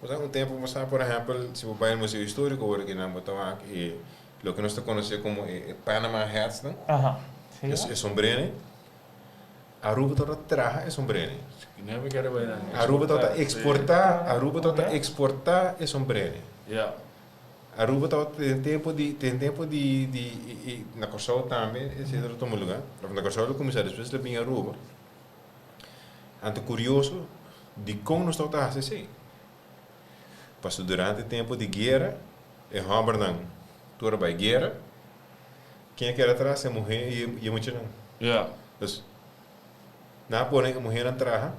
Passa um tempo, passa por exemplo, se você vai ao museu histórico, agora que não botar e lo que nós conhecemos como Panama hats, não? É sombrero. Aruba toda traja é sombrero. Aruba toda exportar é sombrero. Ja. Aruba toda tem tempo de na Kosovo também, esse é outro lugar. Na Kosovo começar depois de vir Aruba. Ante curioso de como nós estamos a fazer. Passou durante o tempo de guerra, e Hamburg toda by guerra. Quem é que era atrás é mulher e muito não. Ja. Dus na porém a mulher entra,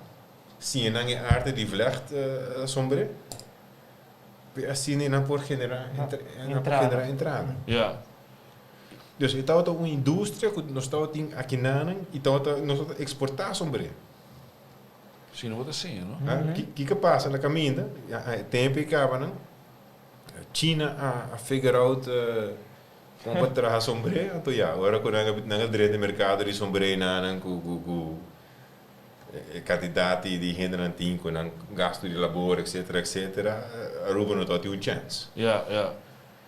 sim, na arte de vlecht sombre, assim não por generar entrada. Ja. Dus het is uma indústria que nós estamos aqui na e nós exportar sombre. Zie je wat assim, não? Que passa na caminha, tempo que acaba, não? China a figure out como trazer sombre, então já, agora quando nós direito de mercado de sombre na com quantidade de gente não tem, com gasto de labor, etc, Aruba não tem chance. Ja, ja.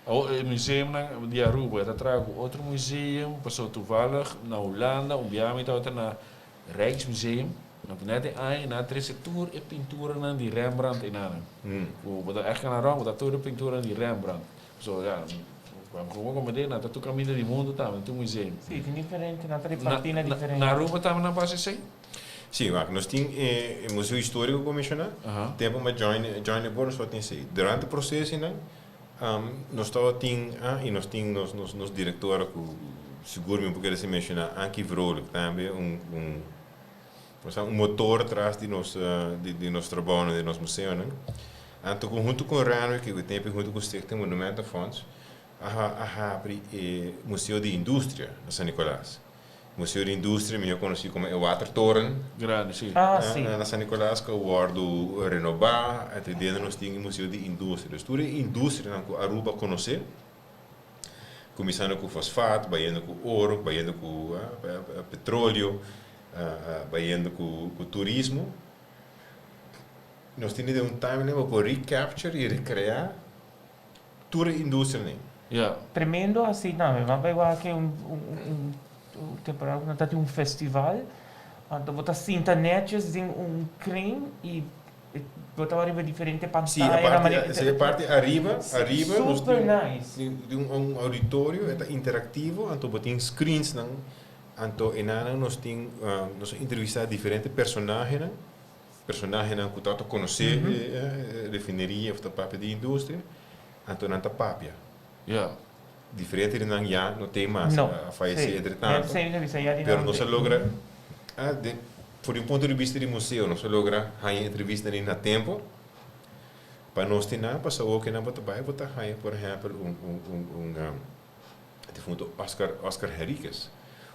O museum de Aruba, dat trago outro museum, passou toevallig na Holanda, biami dat na Rijksmuseum. Net na receptuur e pintura di Rembrandt in aan. Wat echt naar rang, wat toda pintura di Rembrandt. Zo ja, como como de na tu caminho do mundo tá, no museum. Sim, tem diferente, na tripartina diferente. Na Aruba tá na base assim? Sim, nós temos o Museu Histórico Commissioner, tempo uma join the board, só tem sei. Durante o processo, nós temos nos diretor que seguro me porque se mencionar aqui Vrolijk também um motor atrás de nosso trabalho de nosso museu, né? Então junto com o Rano que o tempo junto com o Stichting Monumenten Fonds, abre Museu de Indústria na São Nicolás. Museu de Indústria, melhor conhecido como o Watertoren. Grande, sim. Sim. Na São Nicolás, que o Wardo renovar, até dentro nós temos Museu de Indústria. Tudo indústria que a Aruba conhecer, começando com fosfato, baiando com ouro, baiando com petróleo, baiando com turismo. Nós temos timeline para recapture e recriar toda a indústria. Yeah. Tremendo assim, não, mas vai lá que temporada nós temos festival, então botar internet em creme e botar arriba diferente pantalha. Sim, a parte arriba nós super temos nice. auditório interativo, então botar screens, então nós temos entrevistar diferentes personagens que tanto conhecer refineria ou papel de indústria, então não tá papia. Yeah. Diferente de não tem mais a fazer entretanto, pero não se logra por um ponto de vista de museu não se logra a entrevista na tempo para nós ter nada para saber que não pode botar por exemplo defunto Oscar Henriquez,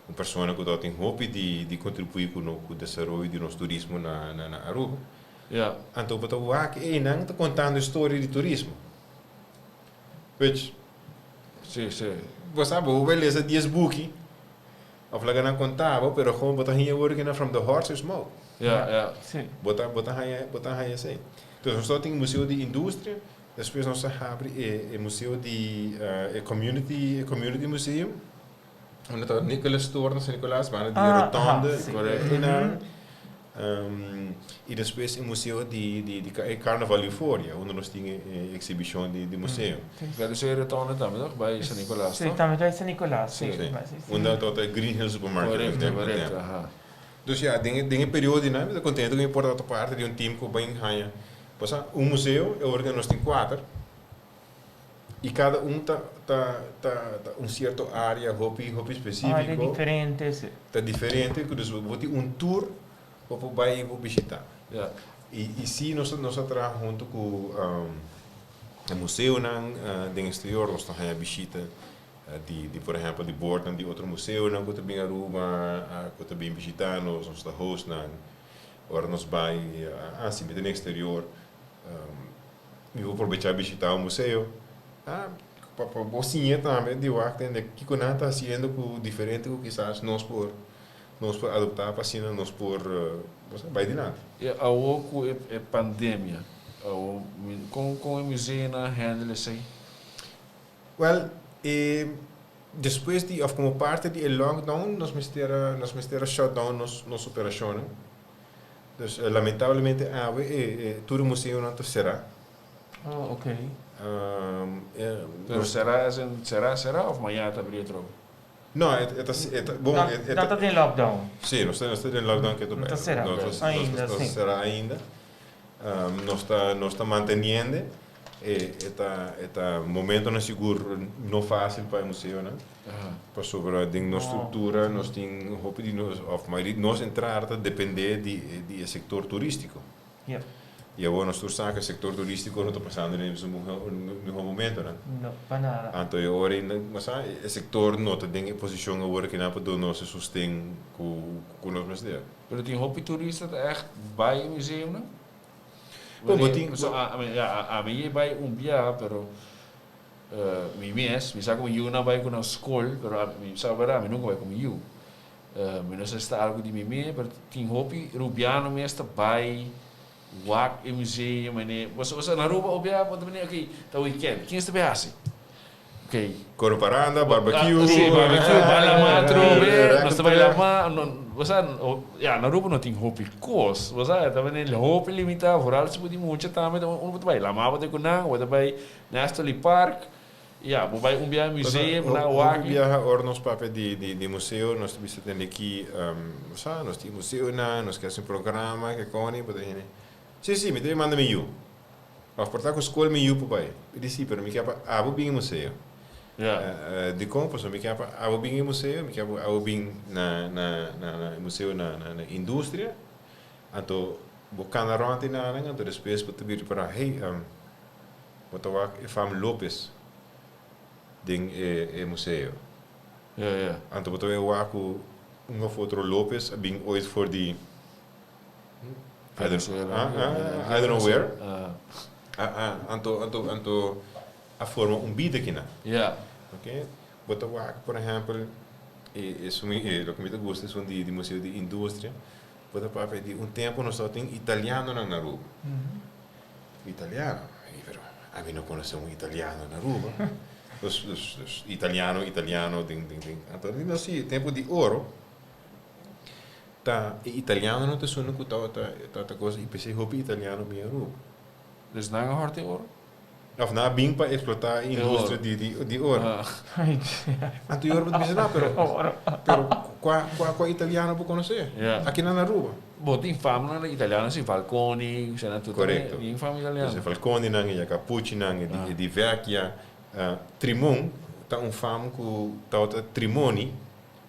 uma pessoa que tem hope de contribuir com o desenvolvimento do nosso turismo na Aruba. Yeah. Então botar que não está contando a história de turismo. Veja. Sim, sim. Você sabe, beleza, 10 buki. A flaga não contava, pero como botar here working from the horse's mouth. Yeah. Sim. Botar assim. Então, nós temos museu de indústria, depois nós abrimos o museu de community museum, onde está Nicolas Tour, São Nicolás, de rotonda, e depois o museu de Carnaval Euphoria, onde nós temos exibição de museu. Quero ser retorno também, não? Vai São Nicolás. Sim, também vai São Nicolás. Sim. Onde está o Green Hill Supermarket. Correto. Dus ja, dingen periode, né? Eu contento que importa parte de time que bem ganha. Passa museu é organizado em 4 e cada tá certo área, hobby específico. Área diferente. Tá diferente, que vou ter tour para visitar. Yeah. E se nós trabalhamos junto com o museu no exterior, nós estamos a visita por exemplo, de bordo de outro museu, que também Aruba, que também visitar, nós estamos a host, agora nós vamos assim, no exterior, eu vou aproveitar visitar o museu, para você também, de que que nós está fazendo com diferente que quizás nós por adoptar para assim, nós por vai de nada. E a outra é pandemia. Com o museu na handle assim. Well, depois como parte do lockdown, nós mistera shutdown nas operações. Então, lamentavelmente, todo o museu não será. Ok. Pero será ou amanhã está abrindo? Não, bom, não está em lockdown. Sim, nós estamos em lockdown que não será ainda. Nós está mantendo. Este momento não é seguro, não fácil para o museu, né? Para sobre nossa estrutura, nós temos hope de nós entrar a depender do setor turístico. Yeah. E agora nós sabemos que o setor turístico não está passando no momento, né? Não, para nada. Então agora o setor não está em posição agora que não pode nos sustentar com nós mesmos. Pero tem hope turista echt bij het museum, não? A mim vai dia, pero me sabe como eu não vai com a escola, pero me sabe verdade, nunca vai como eu. Me não sei se está algo de mim, pero tem hope Rubiano mesmo vai wak e museu, mane. Você na Aruba obia pode venir aqui, tá weekend. Quem está bem assim? Ok. Coro paranda, barbecue. Sim, barbecue, balamatro, nós também lá, você, na Aruba não tem hope cos, você também ele hope limitado, por algo se pode muito também, pode vai lá, mas pode com não, pode vai na Astley Park Ja, vai via museu, na o waki. via ornos papel de museu, nós visitamos aqui, nós temos museu nós queremos um programa que cone, para gente. Sim, me deve mandar eu. Of portar com escola me eu pai. Eu disse, pero me quer para abo bem museu. Ja. De compras, me quer para abo bem museu, me quer para abo bem na museu na indústria. Então, bocana ronde na nang, então depois para tu vir para hey, wat ik van Lopes ding museo. Ja. Anto wat we waku een foto Lopes being ooit voor die I don't know where. Anto a forma biedekina. Ja. Okay? Wat we waku por ejemplo lo que me gusta es die museo de industria. Wat papai di tempo nós só tem italiano na rua. Italiano. A mim não conhece italiano na rua. Os italiano, ding. Então, assim, tempo de ouro, tá, italiano não te suena com tá coisa, e pensei, roupa italiano minha rua. Dus na een hart in oor? Of na bing para explotar a indústria de ouro. Então, eu vou dizer, não, pero qual italiano vou conhecer? Aqui na rua. Bom, tem fama na italiana, sim, Falcone, sei lá, tudo. Correto. Tem fama italiana. Então, Falcone, e Capucci, e de Vecchia, Trimon, tá fama com tá Trimoni,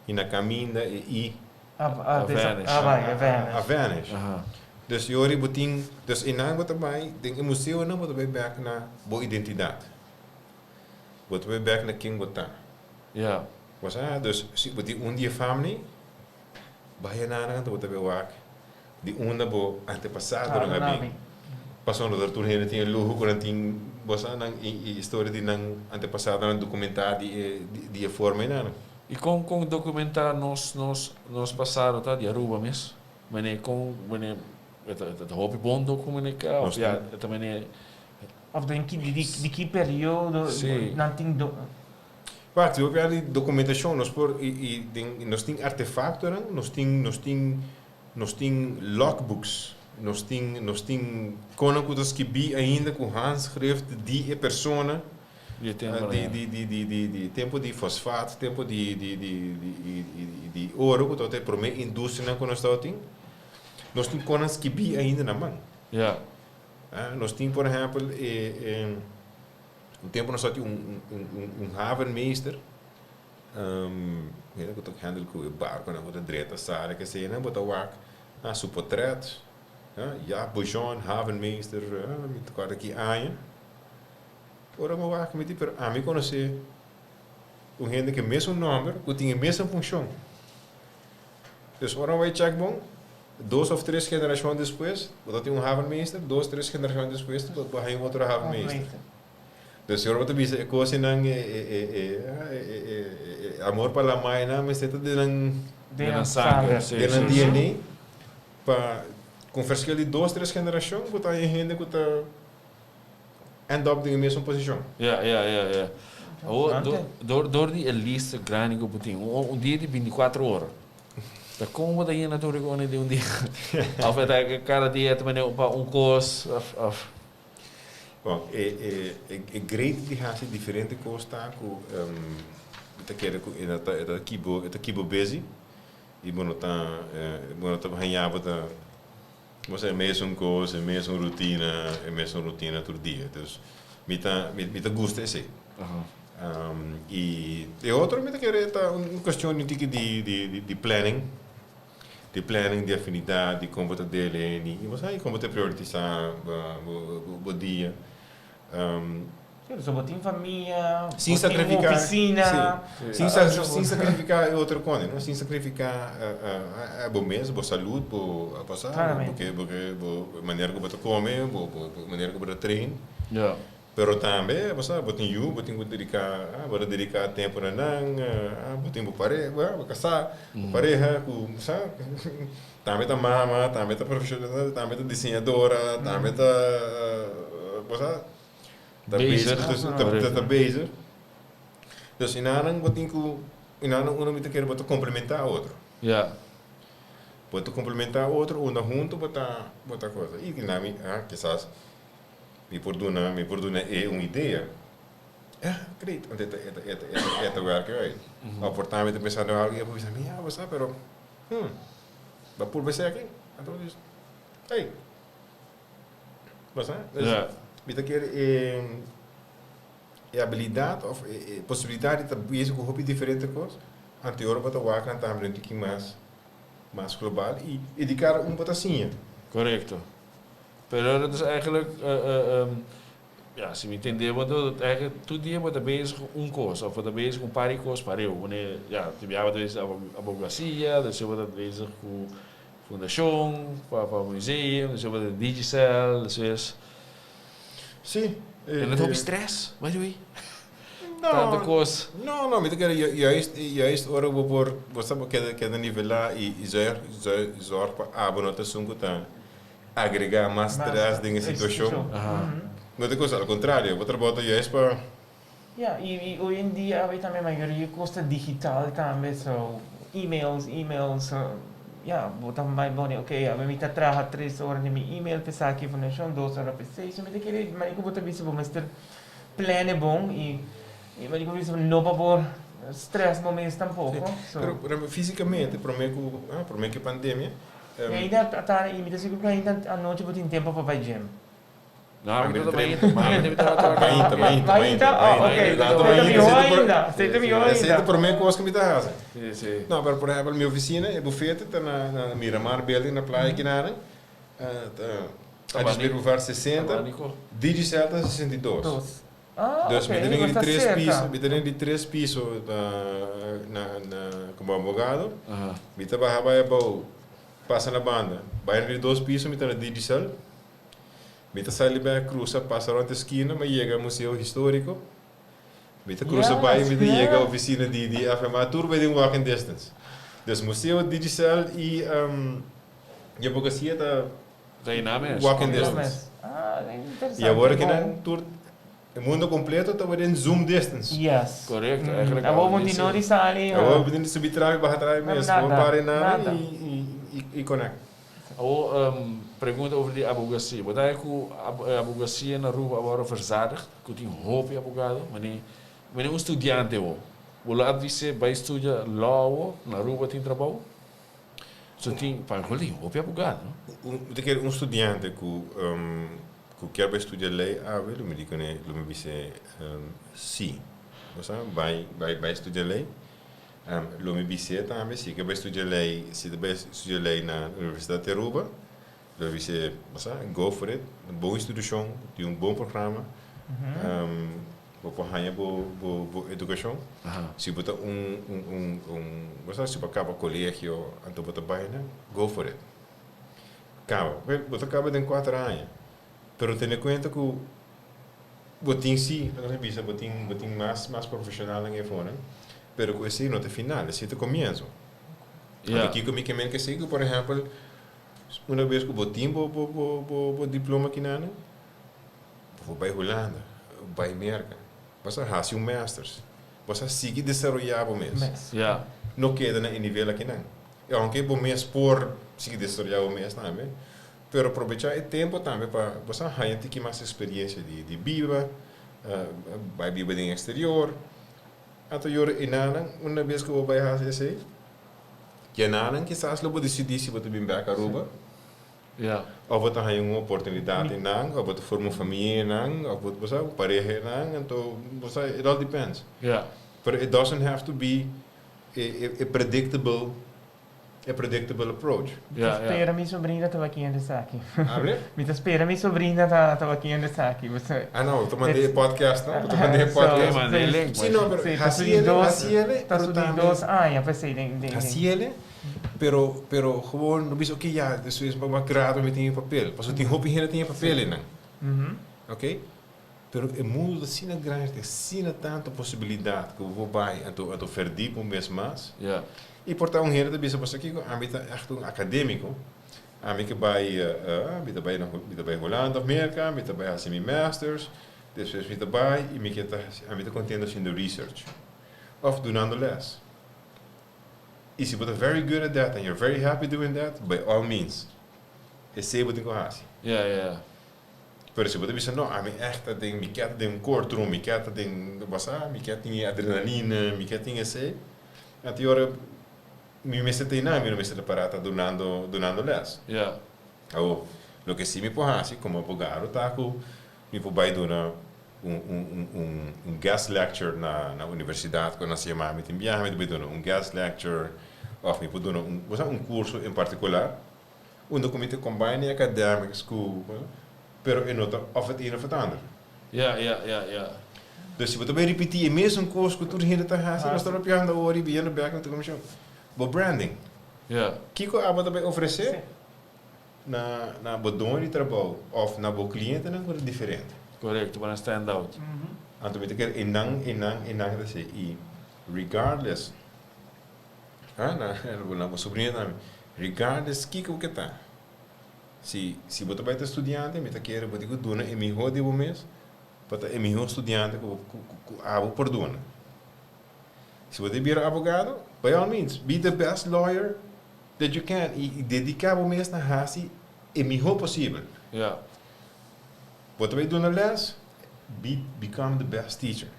e na caminha e a Venice. Dus Jori boting, dus in naam wat erbij, denk in museo na wat erbij back na bo identiteit. Wat erbij back na king bota. Ja. Was dus wat die die family, bahaya na na wat erbij wak. Die onda bo antepassado na gabi. Passando da tour heen tinha luho quando tinha bossa nang história de nang antepassado nang documentar die forma na. E com documentar nos passaram, tá? De Aruba mesmo. Mas com het hoop bom documentar. Of ja, também of denk je die que período não tem Wacht, we hebben die documentatie, nós tem artefactos, nós tem logbooks, nós tem coisas que bi ainda com handschrift die persona de tempo de fosfato, tempo de ouro que tote para a indústria que nós tem. Nós temos coisas que bi ainda na mão. Ja. Nós temos, por exemplo, tempo nós temos havenmeester. Ik heb ook handel com o barco, na outra direita sala que sei, né? Botar o ar, seu portret, ja, Bojon, havenmeester, me tocar aqui aia. Ora mo waar met die per a me conhecer o gente que mesmo número, que tem a mesma função. Dus ora vai check bom, 2 of 3 gerações depois, você tem havenmeester, 2, 3 gerações depois, você vai outro havenmeester. Dus eu vou te dizer, coisa não amor para a mãe, não, mas это de sangue, de DNA, para com verschil de 2, 3 gerações, você tem gente que está end up in a mesma posição. Ja. Door die liste grande que putin, dia de 24 horas. Da como daí natuurlijk gewoon de dia. Of het cada dia também course of Bom, é great de hace diferente costa com kibo busy e tá banhava tá você mesmo coisa, mesmo rotina todo dia. Então, me tá gosta esse. E outro me tá querer tá questão de planning. De planning, de afinidade, de como tá dele, e você como te priorizar o dia. Só botar família, sem sacrificar oficina, sem sacrificar outra coisa, não? Sem sacrificar a bom mesmo, boa saúde, boa passar, porque maneira que você come, maneira que você treina. Ja. Pero também, você botem dedicar tempo na botem para casar, pareja, sabe? Também tá mama, também tá profissional, também tá desenhadora, também tá você tá bezig. Dus inanang uno me quer botar complementar outro. Ja. Botar complementar outro, uno junto botar coisa. E que na quizás me perdona é uma ideia. great. Want ito werken uit. Opportunamente pensando algo y pues mira, what's up, pero va por vez aquí. Entonces, hey. What's up? Ja. Weet je, habilidade of possibilidade de trabalhar com hobby diferente coisas. Anterior para o Wakan também tem que mais global e dedicar batacinha. Correcto. Pero dat is eigenlijk, ja, als je me entender, want dat eigenlijk todo dia wordt bezig com coisa, of wordt bezig com paar coisas para eu. Wanneer, ja, tu já wordt bezig com advocacia, dus je wordt bezig com fundação, para museum, dus je wordt digicel, dus is. Sim. En het hobby stress, by the way. Não, Tanta coisa. não, mas juist ora por você quer nivelar e zorg para abonota sungo tá agregar mais stress em situação. Não tem coisa ao contrário, outra bota juist para Ja, hoje em dia há também a maioria custa digital também, so emails, ja, botar mais bom, ok, a mim tá trabalhando 3 horas no meu e-mail, pensar aqui fundação 2 horas para 6, mas aquele, mas eu vou ter visto, mas ter plano é bom e mas eu visto não para por stress momentos tampouco. Pero fisicamente, por mim que pandemia. E ainda tá, e me disse que ainda à noite vou ter tempo para ir gym. Nou, ik doe dat Vai ainda. por mim coisa que me dá asa. Sim, sim. Não, por exemplo, minha oficina é bufete, está na Miramar Building, na praia aqui na área. A despedir para 60, Digicel está 62. Dus ok, met de 3 pisos como advogado, met de passa na banda, vai de 2 pisos met de Digicel, met de sair bij cruza, passa rond de esquina, mas chega ao museu histórico, met de cruza bij, met de chega à oficina de afirmatura bij de walking distance. Dus museu Digicel e je advocacia está walking distance. interessante. E agora que não tour o mundo completo está em zoom distance. Yes. Correcto, eigenlijk. Agora continuar de sair. Agora podemos subir trás, baixar trás mesmo, vamos parar nada e conecta. Pergunta over die advocacia. Wat eigenlijk advocacia na rua agora verzadigd, que tem hoop advogado, mas um estudante o. Vou lá dizer, vai estudar law na rua tem trabalho. So tem, para ele hoop advogado. Estudante que quer estudar lei, ele me diz que ele me diz sim. Você vai estudar lei. Ele me diz também, se quer estudar lei, se vai estudar lei na Universidade de Aruba, ele me diz, go for it, uma boa instituição, tem bom programa, vou ganhar boa educação. Se você se acaba colégio, então você vai, go for it. Você acaba em 4 anos. Pero ten en cuenta que botin sí, botin más profesional en el fondo, pero que ese no te final, ese te comienzo. Aquí conmigo que sé que por ejemplo, una vez que botin bo diploma que nada, vou para Holanda, para América, vas a hacer un masters, vas a seguir desarrollar o mes. No queda en el nivel aquí nada. Aunque o mes por seguir desarrollar o mes también. Pero aprovechar o tempo também para você gente que mais experiência de viva, vai viver no exterior. Então eu inana uma vez que eu vou fazer assim, que inana quizás eu vou decidir se vou vir para Aruba, ou vou ter uma oportunidade não, ou vou formar uma família não, ou vou você pareja não, então você it all depends. But it doesn't have to be a predictable approach. Espera, minha sobrinha estava aqui ainda aqui. Abre? Me espera, minha sobrinha estava aqui ainda aqui. Ah, não, eu mandei podcast, não? Eu mandei podcast. Sim, não, mas está estudando 2 anos, pensei. Haciele, pero gewoon, não bisa, ok, ja, dus is maar grato met die papel. Pas het die hoop hier tem papel não. Ok? Pero é muito sina grande, sina tanta possibilidade que eu vou vai a to verdiep mês mais. E portanto, hier de bisa pas aqui, ambita echt um acadêmico. Ambita bij Holland of Amerika, ambita bij HCM Masters, dus ambita bij, e ambita contendo in de research. Of doing les. If you're very good at that and you're very happy doing that, by all means, it's able to go haci. Pero se você dizer, não, a minha echt dat ding, me quer tem courtroom, me quer tem, me quer tem adrenalina, me quer tem esse. Até hora, me tem na, me tem parata donando les. Yeah. Ou, lo que sim me porrasi, como advogado, tá com, me por vai donar guest lecture na universidade, quando nós chamamos, me tem viagem, me donar guest lecture, ou me por donar curso em particular, onde o comitê combine academic school, pero em outra, of het een of het ander. Ja. Dus je moet ook repetir, mesmo curso que tu ainda está fazendo, nós estamos pegando a hora e vindo back na tua comissão. Bo branding. Ja. Kiko aba também oferecer na bodon de trabalho of na bo cliente não é diferente. Correct, para stand out. Então me quer enang da se e regardless. Na bo sobrinha também. Regardless Kiko que tá. Se você vai ter estudante, me tá querer botar que dona e me rode o mês, para é melhor estudante que abo por dona. Se você vir advogado, by all means, be the best lawyer that you can e dedicar o mês na hasi é melhor possível. Ja. Você vai dona les, become the best teacher.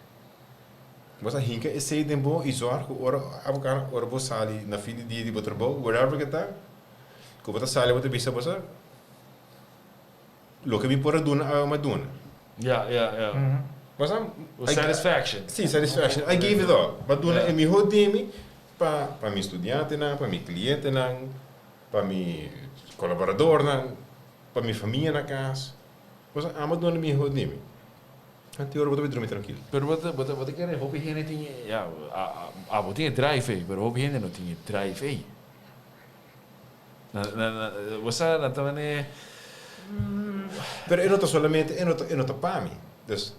Você hinka e sei tempo e zorg ora advogado ora você sali na fim de dia de trabalho, wherever que tá, que você sali você bisa você lo que me pode dona a dona. Ja. Mas Satisfaction. Sim, satisfaction. I gave it all. Mas dona é melhor de mim para mi estudante para mi cliente para mi colaborador para mi família na casa. Mas a dona é melhor de mim. Até agora vou dormir tranquilo. Pero wat ik hoop je niet in ja, wat tinha drive aí, pero hoop je não tinha drive aí. Você na também Pero eu não estou solamente, eu não estou para mim. Dus,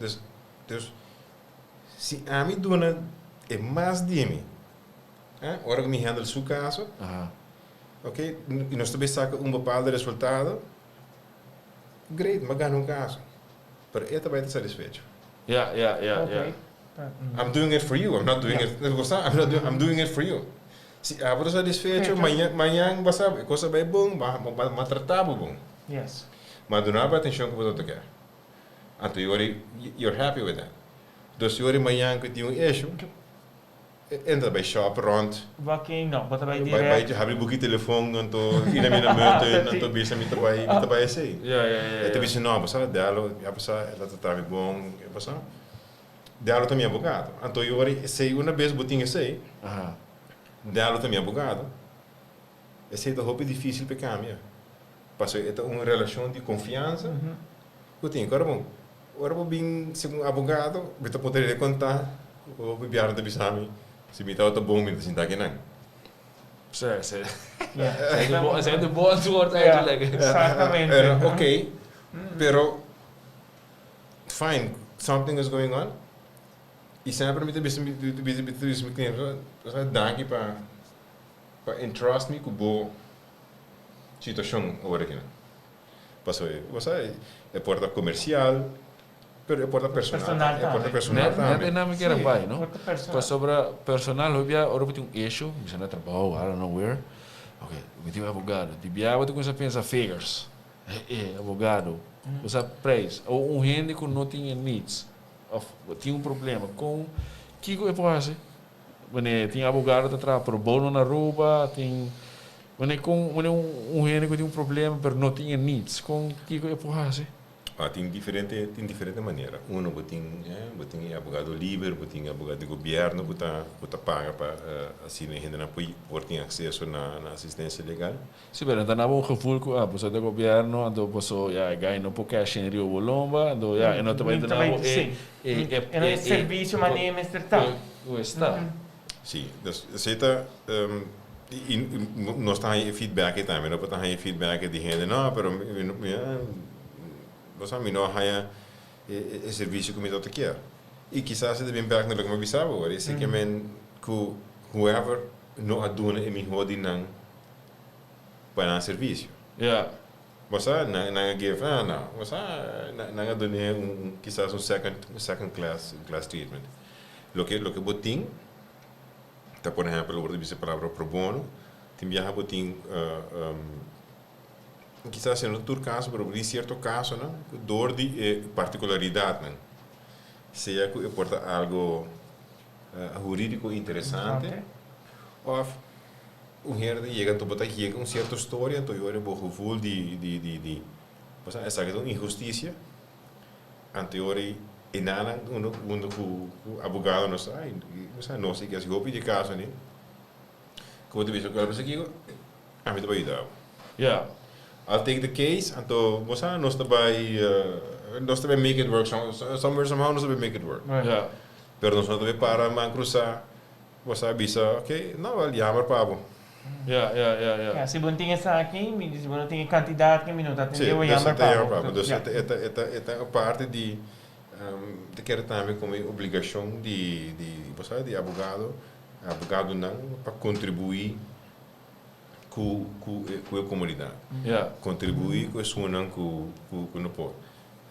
se a mim dona é mais de mim, ora que me handle seu caso, ok? E nós também saca bepaalde resultado, great, mas ganha caso. Pero eu também estou satisfeito. Ja. Okay. I'm doing it for you. I'm not doing it. I'm doing it for you. Se a pessoa satisfeito, amanhã você sabe, coisa vai bom, mas tratável bom. Yes. Maar doe nou atenção que você quer. Então you're happy with that. Dus je amanhã que tem issue, entra bij shop rond. Waking, não, bota vai Bij direto. heb je boekje telefoon, dan to ina mina multe, dan to bisa mita bij sei. Ja. Então bisa não, passa dela, já passa, ela tá bem bom, passa. Dela também é advogado. Então eu sei uma vez botinha sei. Dela também é advogado. Esse é o difícil para cambiar. Passou é uma relação de confiança. Eu tenho agora vou vir segundo advogado, você poderia contar o bibiar da bisami. Se me tá bom, me sinta que não. Zij zijn de boa antwoord eigenlijk. Exatamente. Okay, pero fine, something is going on. E sempre me danke para entrust me com boa situação agora aqui. Passou aí, você é porta comercial, pero é porta personal. É porta personal também. Net namelijk erbij, no? Outra pessoa. Pas sobre personal, hoe je ora tem issue, você não trabalha, I don't know where. Okay, met die advogado. Die biar wat você pensa figures. Advogado. Você preço ou gente que não tinha needs, of tinha problema com que eu posso fazer? Quando tem advogado que trabalha pro bono na roupa, tem quando gente que tem problema, mas não tinha needs, com que eu posso fazer? Tem diferente maneira. Um tem advogado livre, tem advogado de governo que tá paga para assim ainda não pode ter acesso na assistência legal. Sim, mas então não há gevoel que você do governo, então você ganha não pode cash em Rio Bolomba, então e não também não é serviço mas nem mestrado. O está. Sim, então nós temos feedback também, não podemos feedback de gente não, pero você não há serviço que me dá aqui. E quizás se bem perto do que me bisava, agora se que men que whoever não aduna e me rode não para serviço. Ja. Você não give não, você não aduna quizás second class treatment. Lo que botin, tá por exemplo, o word bisa palavra pro bono, tem viaja botin quizás en otro caso, pero en cierto caso, ¿no? Door die particularidad, ¿no? Sea que aporta algo jurídico interesante, o un herde llega a tu bota llega una cierta historia, tu yo eres gevoel o sea, esa que es una injusticia, anterior y nada, uno abogado no sabe, o sea, no sé qué es hopi de caso, ¿no? Como te digo, claro, aquí a mí te va a ayudar. Ja. I'll take the case, and to, was that, no está bij make it work, somewhere, somehow, no está bij make it work. Ja. Pero nosotros para man cruzar, was that, bisa, okay, no, wel, jammer, pabo. Ja, ja, ja, ja. Se você tem essa aqui, se você tem quantidade que minuto Sim, atendeu, dus jammer é pago. papo. Dus é uma parte de quer também como obrigação de você de advogado não para contribuir com a comunidade. Ja. Contribuir com isso não com no pode.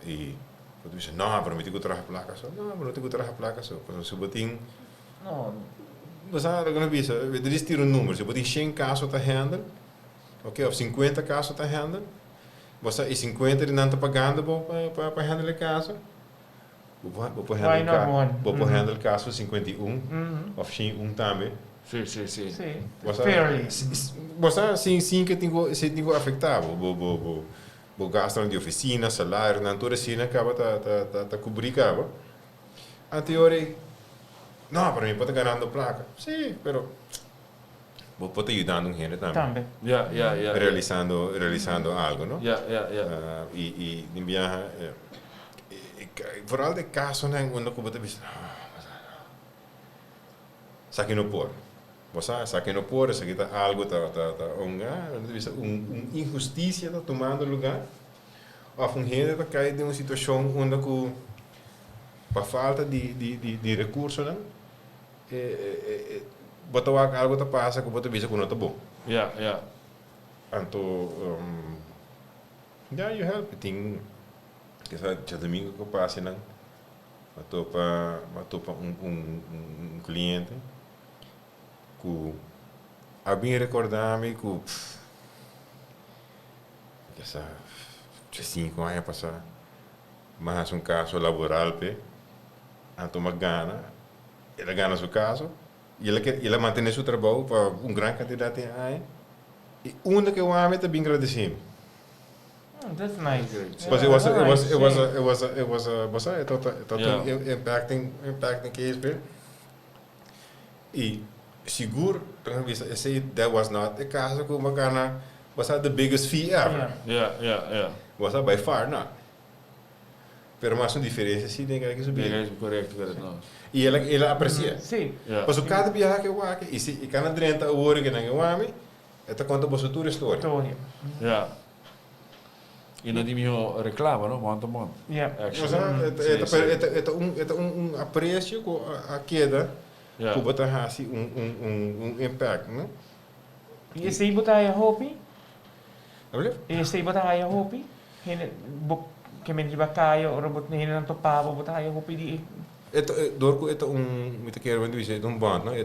E quando você não, para mim tem que trazer placa só. Não, mas não tem que trazer placa só. Quando você botin Não. você não bisa, eles tiram números. Você botin 100 casos a handle, ok, ou 50 casos a handle. Você e 50 não está pagando para handle o caso. Vou handle o caso 51, ou 1 também. Sim, sim, sim. Sim. Você Fairly. Você sim que tem afetado. Vou gastar de oficina, salário, não toda cena acaba tá cobrir acaba. A teoria, não, para mim pode ganhando placa. Sim, pero vou poder ajudando gente também. Também. Ja, ja, ja. Realizando algo, não? Ja, ja, ja. E vooral de caso né, quando eu boto bicho, saque no por, você saque no por, isso aqui tá algo tá injustiça tá tomando lugar, ou gente tá caindo em uma situação onde que por falta de recurso não, botou algo tá passa que boto bicho que não tá bom. Ja, ja. Então, you help ting que sabe já domingo que eu passe não matou para um cliente que a bem recordar-me que essa 5 anos passar mas caso laboral pe então uma gana ela gana seu caso e ela mantém seu trabalho para grande quantidade de anos e que eu amo é bem agradecido. That's nice. But it was a impacting case per. E seguro, that was not the caso que uma gana was the biggest fee ever. Ja, ja, ja. Was that by far not. Pero mas uma diferença sim tem que subir. Ja, correto, correto. Não. E ela aprecia. Sim. Ja. Mas o cada viagem que eu hago, e se cada 30 horas que não eu amo, esta conta você toda a história. História. Ja. E não dimio reclama, não? Monta, monta. Ja. É apreço com a queda que bota assim impact, não? E esse aí botar aí a hopi? Olha? E esse aí botar aí a hopi? Que me diba kayo o robot na hinan to pavo botar aí a hopi di. Dorco é muito quero vender isso, é bond, não? É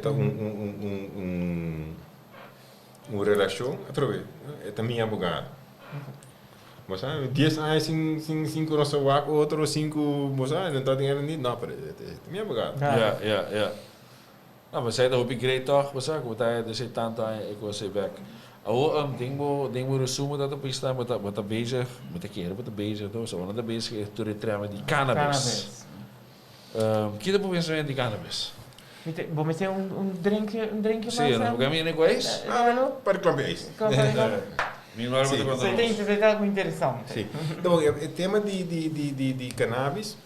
relação, através, é minha abogada. Mas 10 anos sem conhecer o outro, 5, mas não está tendo nem não, para minha abogada. Ja, ja, ja. Nou, we zeiden hoop ik great toch, we zeggen, want hij zei tanta, ik was zei back. Ding mo resumo dat op staan met bezig, met de keren met de bezig, toch? Zo, want de bezig is door het trammen die cannabis. Que depois pensou de cannabis? Vou meter drinkje mais. Sim, não vou nem coisa. Não, para campeões. Agora vou te contar. Você tem que ver algo interessante. Sim. Então, o tema de cannabis,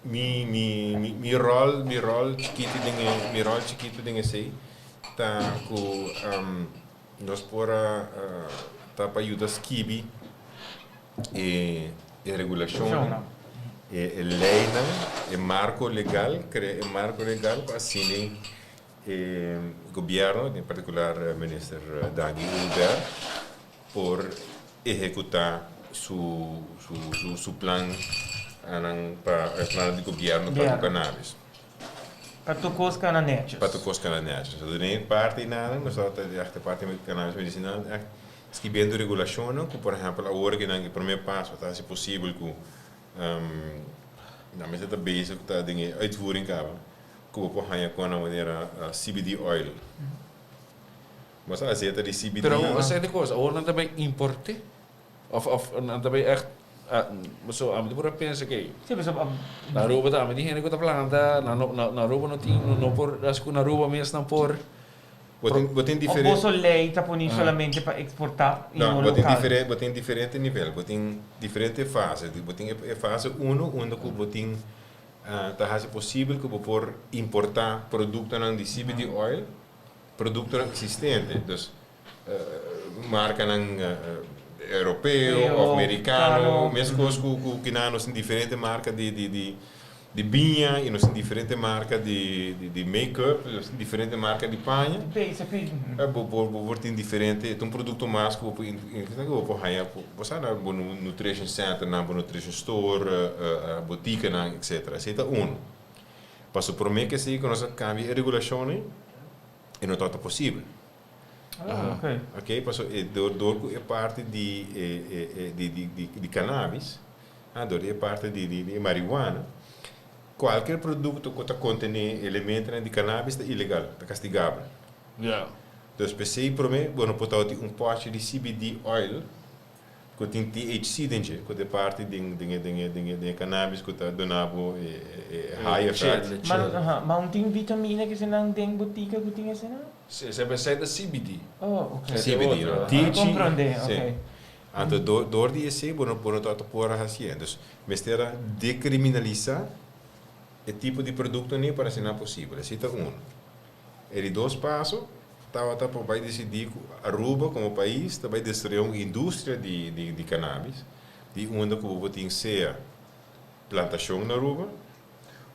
meu rol chiquito de esse, tá com nós pora tá para ajudar skibi e regulação, lei não, marco legal para assim governo, em particular ministro Dani Uber, por executar su plan para o plano de governo para o cannabis. Para tu cosca na net. Para tu cosca na net. So, de parte nada, nós só a parte de cannabis medicinal, escrevendo regulação, que por exemplo, agora que o primeiro passo está se possível que na mesa da base que está em uitvoering cava, que o porra com a maneira CBD oil. Mas a zeta de CBD. Pero você tem coisa, ou não também importe? Of não também echt so am pura pensa que Sim, mas na Aruba também tem gente que tá planta, na Aruba não tem não por acho que na Aruba mesmo não por Botem o diferente. posso lei está ponindo somente para exportar em um botem local. botem diferente nível, botem diferente fase. Botem fase 1, onde que botem tá possível que por importar produtos de CBD oil, produtos existentes, dus marca europeu ou americano, mesmo que nós tem diferente marca de vinha e nós tem diferente marca de make-up, diferente marca de panha. Tem diferente, é um produto mais que você na nutrition center, na nutrition store, boutique, etc. Isso é um. Mas por mim que se que nós cambia a regulação e não está possível. Ok, passo é parte de cannabis, é parte de marihuana. Qualquer produto que contém elementos de cannabis é ilegal, é castigável. yeah. Então, pensei para mim, bueno, pode ter pote de CBD oil que tem THC dentro, que é parte de cannabis que está donado high effect. Mas não tem vitamina que você não tem botica que tem assim não? Você pensa da CBD. Oh, ok. CBD, outra. THC. Compreender, Sim. ok. Então, door die esse, bueno, está por assim. Então, mestera decriminalizar o tipo de produto nem para ser possível. Esse é um. E dois passos, vai decidir Aruba como país vai destruir uma indústria de cannabis, de onde que você tem que ser plantação na Aruba,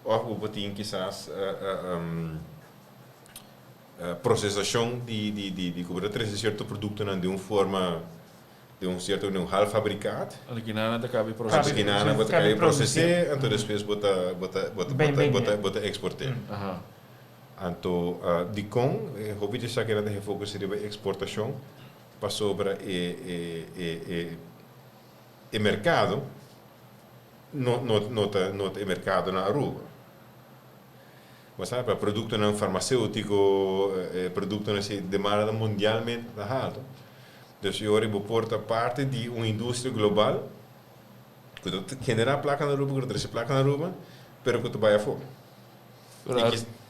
ou você tem quizás processação de trazer certo produto de uma forma de um certo half fabricado. Aqui na nada cabe Porque processo. que nada bota cair processar, então depois bota exportar. Aha. Então, de com, hobby de sacar de foco seria a exportação, passou para o mercado, não é mercado na Aruba. Mas sabe, para produto não farmacêutico, produto não se demanda mundialmente na alto. Então, eu vou porta parte de uma indústria global, que genera placa na Aruba, que traz placa na Aruba, pero que tu vai a fora.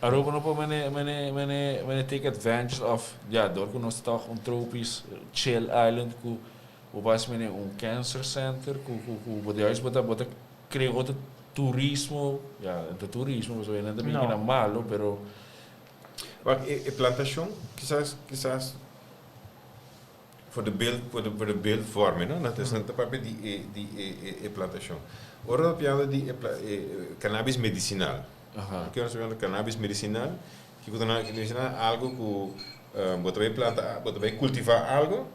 Aruba não pode take advantage of door que nós estamos tropisch chill island que o base cancer center que pode juist bota criar outro turismo de turismo mas não é bem malo pero plantação quizás voor de beeldvorming, não? Dat is een papel die plantação. Ora piano de cannabis medicinal. Aqui nós chamamos de cannabis medicinal, que é algo que você vai cultivar algo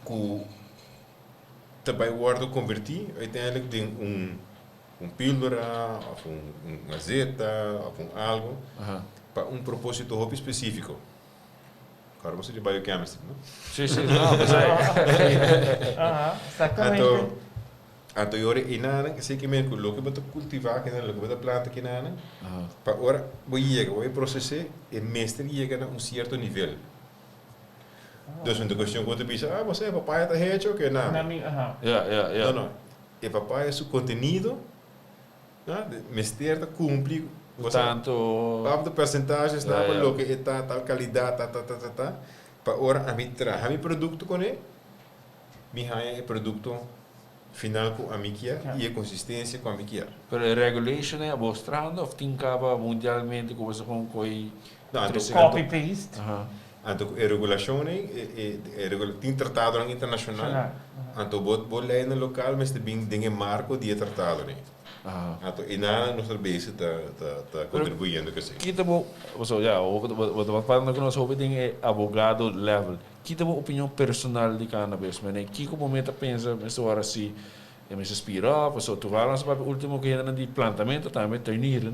que também vai convertir uiteindelijk em pílula, of gazeta, of algo, para propósito muito específico. Agora você de biochemistry, não? Sim, não, mas Exatamente. Então, eu sei que mesmo que você vai cultivar, que você vai plantar, que para agora vai processar e mestre chega a certo nível. Então, uma questão que você pensa, você é papaya está hecho, que não? Não. E papaya é seu conteúdo, mestre cumpre tanto de percentagens para lo que está tal qualidade para ora a mim produto com ele me é produto final com a mim e a consistência com a mim pero a regulation é mostrando of tincava mundialmente como se com coi copy paste então a regulação tem tratado internacional então vou ler no local mas também tem marco de tratado então e nada nossa base está contribuindo que sim kita mo wat falando que nós tem é abogado level kita mo opinião personal de cannabis mas que como meta pensa nessa hora se E me inspira, passo tu valas para o último que ainda de plantamento também turnieren,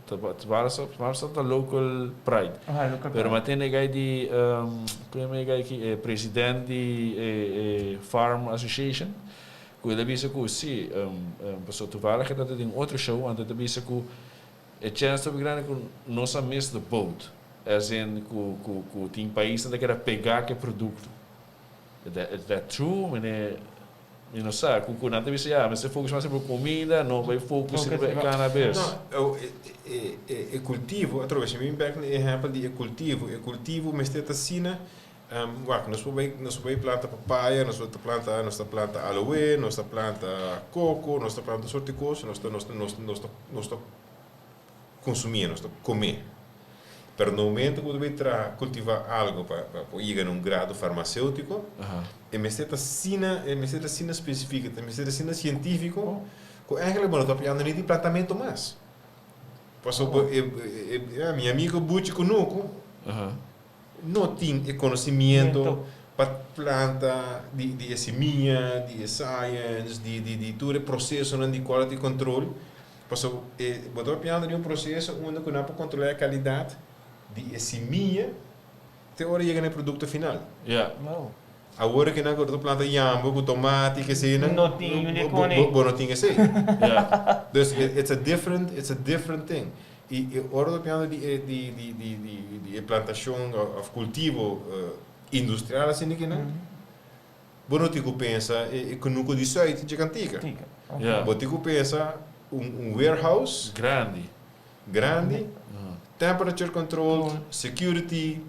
tu valas da local pride. Local Pero pride. matene gai di como é gai que presidente de Farm Association, que ele disse que sim, passo tu valas que tá tem outro show, antes ele disse que é chance de grande que nós a miss the boat, as in que tem país onde quer pegar que produto. Is that true? Eu não sei, com nada disso, mas se focus mais sobre comida, não vai focus sobre cannabis. Não, é cultivo, através de mim, back no exemplo de cultivo, mas tem assim, nós podemos plantar papaya, nós podemos plantar aloe, nós planta coco, nós planta sorte de coisas, nós consumir, nós comer. Pero no momento que você cultivar algo para ir a um grado farmacêutico, é uma certa sina específica, é uma certa sina científico, que eigenlijk não está apanhando nem de plantamento mais. Passou minha amiga Buchi conosco, não tinha conhecimento para planta de seminha, de science, de todo o processo de quality control. Passou botou apanhando de um processo onde não para controlar a qualidade de seminha até a hora de chegar no produto final. Agora que nós planta jambo, com tomate, que sei não tinha não tinha sei. Dus it's a different thing. E hora do piano de plantação of cultivo industrial assim que não. Bueno, tico pensa que nunca de site de cantiga. Bueno, tico pensa warehouse grande. Temperature control, security,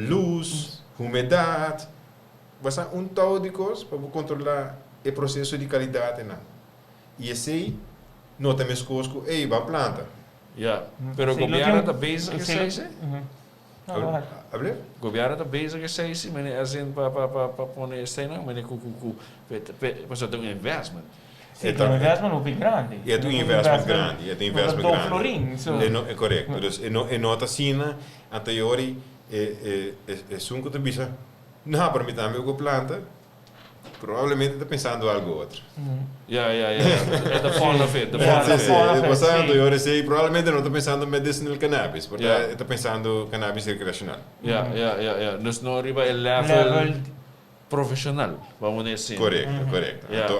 luz, umidade. Você tal de coisas para controlar o processo de qualidade. E esse não tem mais coisas que vai planta. Pero o governo está basic que seja. O governo está basic que seja, mas assim para poner cena, mas você tem um investment. Sim, é um investimento grande. É um investimento grande. É um investimento grande. É correto. Então, é nota assim, anteriori, é sunco de bisa. Não, para mim também eu planta. Provavelmente está pensando algo outro. É da forma feita. Eu sei, provavelmente não está pensando em medicinal cannabis, porque está pensando cannabis recreacional. Nós não arriba o level profissional, vamos dizer assim. Correto.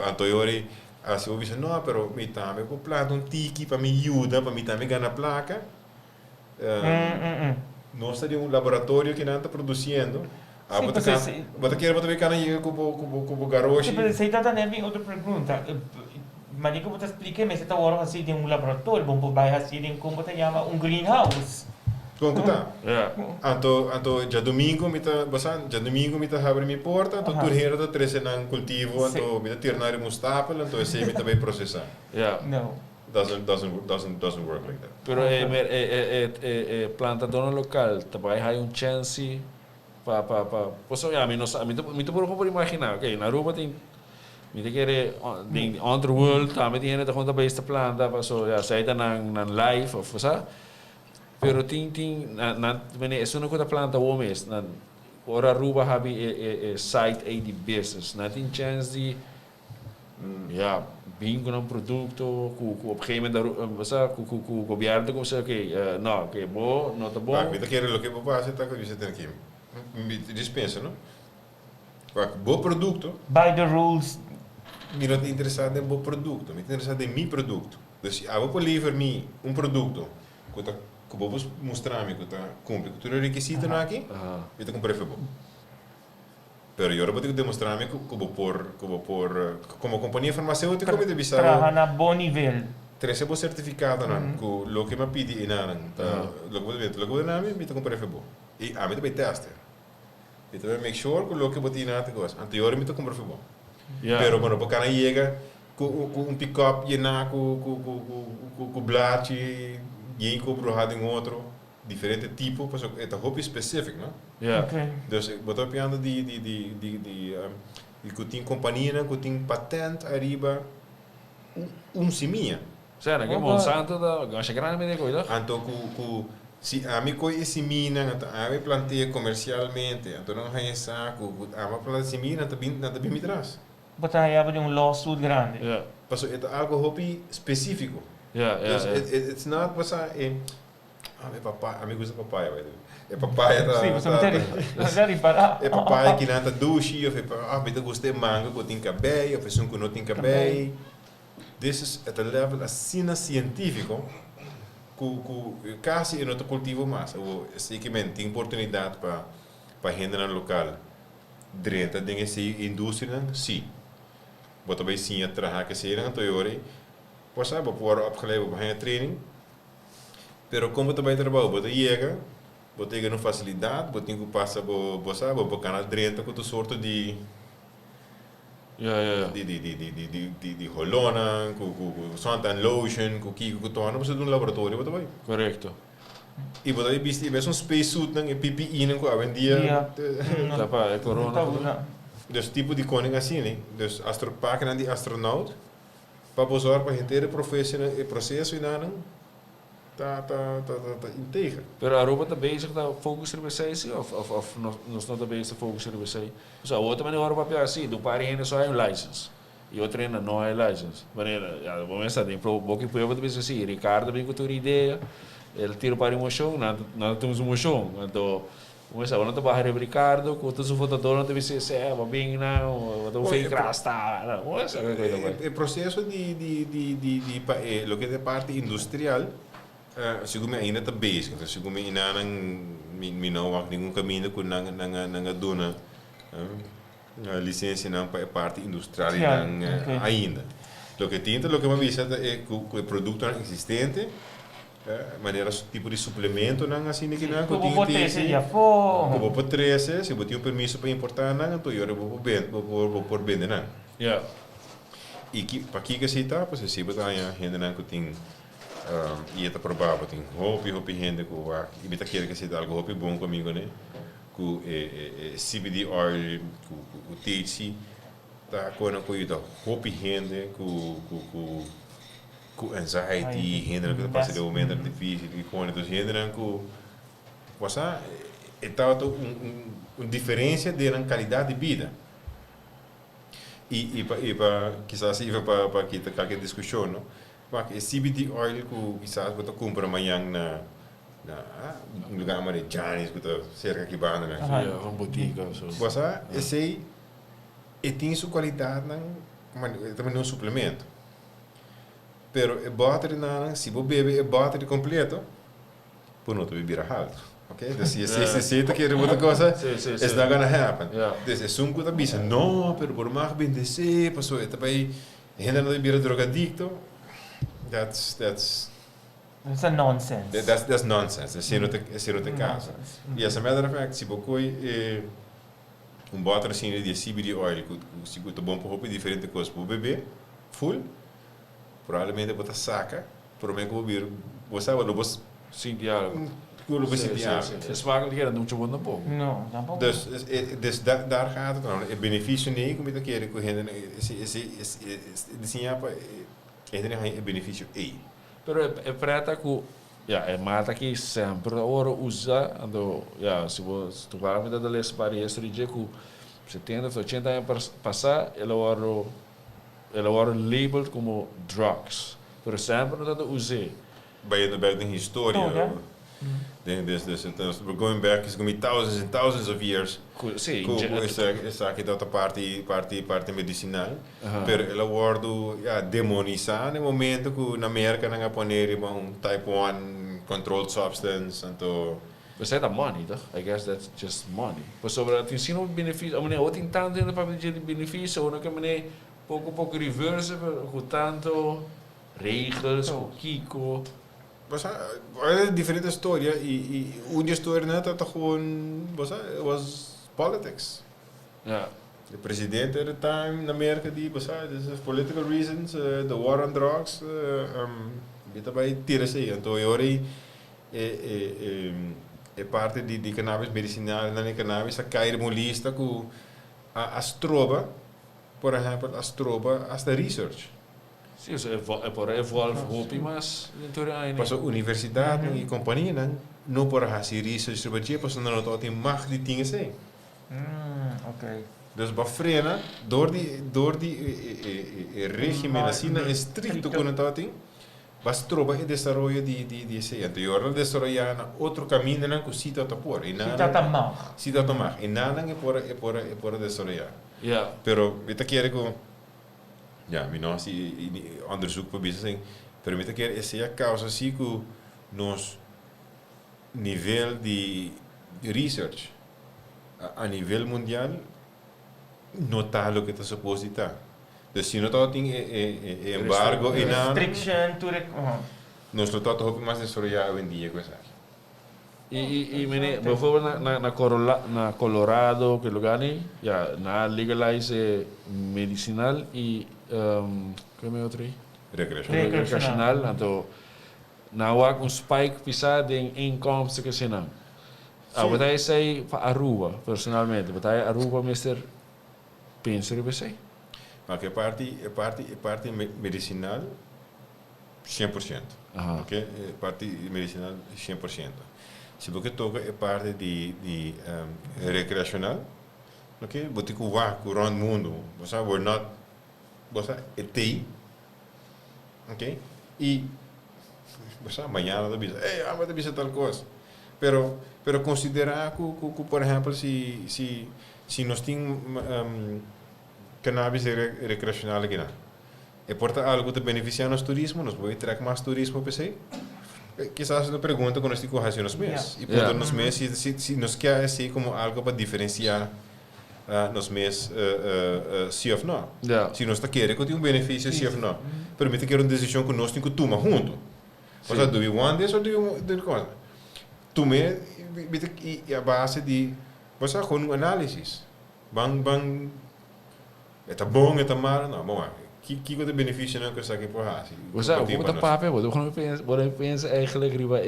Anteriori, assim, eu disse, não, pero me também eu planta tiki para me ajudar, para me também ganhar placa. Nós temos laboratório que não está produzindo. Você quer ver que com o garoto? Sim, mas você está tendo outra pergunta. Mas eu vou te explicar, mas você está agora assim de laboratório, vamos vai assim de como se chama greenhouse. Como está? Já domingo me abre minha porta, então tu hera da três em cultivo, então me tornar um stapel, então esse me também processar. Não. Doesn't work like that. Pero plantador local também há chance posso a mim por imaginar, ok, na Aruba tem me quer de underworld também tem ainda conta besta planta, passo já saída na live of sabe? Pero tem é uma coisa planta o mês na ora Aruba have site aí de business, não tem chance de bem com um produto com o prêmio da com o governo como se ok, não, que bom, não tá bom. Me quer o que vou fazer tá com você tem aqui. Me dispensa, não? Bom produto. By the rules. Me não estou interessado em bom produto, me estou interessado em meu produto. Então, se eu vou levar-me produto que vou mostrar-me que está cumpre com todo o requisito aqui, eu te comprei bom. Pero eu vou ter que demonstrar-me que vou pôr como companhia farmacêutica, eu devo saber. Trabalhar na bom nível. Três é certificado, não? Que o que me pede e não, lo que vou dar me te comprei bom. E a mim também testa. E também make sure que o que vou ter na coisa. Anteriormente eu comprei bom. Pero quando o cara chega com pick-up e na com blate e com brujado em outro diferente tipo, porque é hobby específico, não? Okay. Então, eu estou pensando que tem companhia, que tem patente arriba seminha. Sério, que Monsanto da acho grande me coisa. Então, se a mim coi esse mina, a mim planteia comercialmente, então não é saco, a mim planta esse mina, não tá bem me traz. Bota aí lawsuit grande. Yeah. Paso ito algo hobby específico. Yeah, yeah, Dus yeah. it's not basta may papaya, amigo sa papaya by the way. E papaya Sim, você não tem para. e papaya kinanta dushi of bita gusto mango ko tin cabay of sun kuno tin cabay. This is at a level assim científico ku quase no cultivo mais. O seguimento tem oportunidade para renda no local. Drenta dinge si indústria sim. Bota bij sim a trabalhar que se irá toiori. Pois sabe por opgeleid bij een training. Pero como também trabalho, bota chega, bota chega no facilidade, bota tem que passar bo sabe, bo canal drenta com tu sorte de de holona, com santan lotion, com kiko com tona, você num laboratório, bota vai. Correcto. E bota aí bisti, é um space suit nang PPE nang ko aven dia. Tapa, é corona. Dus tipo de koning assim, né? Dus astropaken aan die astronaut, para zorgen para gente de profissional e processo e não tá integra. Pero a Aruba está bezig na focus er bij of nós não está bezig na focus er bij. Dus a outra maneira Aruba é assim, do pare ainda só é license. E outra ainda não é license. Maneira, já vamos pensar, tem pouco que eu vou dizer assim, Ricardo vem com tua ideia, ele tira para emoção, não temos emoção, então vamos pensar, não está para Ricardo, com todos os votadores não deve ser, bem não, não fake rasta, não, vamos pensar que coisa vai. O processo de lo que é parte industrial, segundo ainda está basic, então segundo ainda não há nenhum caminho que não dona a licença não para parte industrial ainda. Lo que tinta, lo que me avisa é que o produto existente, maneira tipo de suplemento não assim que não como pode ser já for como pode 13 se botar permisso para importar não então eu vou por vender não yeah e que para que se tá pois se botar aí gente não que tem e está provável tem hope gente que e bita quer que se dá algo hope bom comigo né com CBD oil com THC tá com isso hope gente com anxiety, hinderen que passa de momento difícil, que com então hinderen que passa está diferença de qualidade de vida e para quizás ir para que qualquer discussão, não? Porque CBD oil que quizás você compra amanhã na lugar mais de Janis que está cerca aqui banda, né? uma botica, Passa esse tem sua qualidade, não, também não suplemento. Pero o battery não, se você beber o battery completo, por não beber alto, ok? Então se você quer outra coisa, it's not gonna happen. Então é um coisa bisa, não, pero por mais bem descer, passou, também ainda não beber drogadicto, that's a nonsense. That's nonsense. Esse não tem caso. E as a matter of fact, se você battery assim de CBD oil, se você bom para roupa diferente coisa para beber, full provavelmente você saca, provavelmente você sabe, você sentir algo. Você sentir algo. É smakelijk, não te vou na pouco. Não, tampouco. Dus daar gaat het om. Het beneficio nee, como te quer que gente desenhar para é benefício aí. Pero é preta que é mata que sempre ora usa, ando, se você tu vai me dar esse para esse dia que 70, 80 anos passar, ela era labeled como drugs. Por sempre não usei. Bij de historia. We're going back, it's going to be thousands and thousands of years. Sim, essa aqui da parte medicinal. Pero ela era demonizada no momento que na América não poner type 1 controlled substance, então. But that's money, toch? I guess that's just money. Mas sobre tem sim benefício, a mulher ou tem tanto ainda para pedir benefício, ou não que a mulher pouco reverse, com tanto regras, com Kiko. Mas é diferente história e uma história não está gewoon was politics. Yeah. The president at the time na América die this is political reasons, the war on drugs, bita by tirase. Então eu é parte de cannabis medicinal, na cannabis a cair uma lista com as trova, por exemplo, as trova as da research. Sim, é por evolve hopi, mas Pas a universidade e companhia não por fazer research sobre o que não tem mais de dingen zijn. Ok. Dus ba frena, door die regime assim estricto con el ting, vas troba e desarrollo de ese. Anterior desarrollar outro caminho na cosita tapor. Cita tamang. Cita tamang. E nada é por desarrollar. Ja. Pero weet ik que ja, mi não se onderzoek para bisa assim, pero weet ik essa é a causa assim que nos nível de research a nível mundial não está o que está suposto estar. Dus se não está tem embargo e nada, Restriction to the... nós não está hope mais desarrollar hoje em dia com isso. E meneer, bijvoorbeeld na Colorado, que lugar nie, ja, na legalize medicinal e como é outro aí? Recreacional, então na wak spike pisar em inkomsten que se não. Wat hij zei para Aruba, personalmente, wat hij Aruba mister pensa que sei. Maar que parte medicinal 100%. Aha. Okay? Parte medicinal 100%. Se você toca a parte de recreacional, okay? Você que vai por o mundo, você we're not, você é TI, okay? E você amanhã não bisa, vamos bisa tal coisa. Pero considerar que por exemplo, se nós temos cannabis recreacional aqui, é porta algo que beneficia nosso turismo, nós vamos trazer mais turismo para si. Quizás uma pergunta que nós temos que fazer nos meses. E por nos meses, se nós quer assim como algo para diferenciar nos meses, sim ou não. Ja. Se nós está querendo que tenha benefício, sim ou não. Permite que uma decisão que nós temos que tomar junto. Ou seja, do you want this or do you want coisa? Tomar e a base de você com um análise. Bang está bom, está mal, não, bom. Que benefício não que você quer por fazer? Você o papo, eu penso eigenlijk riba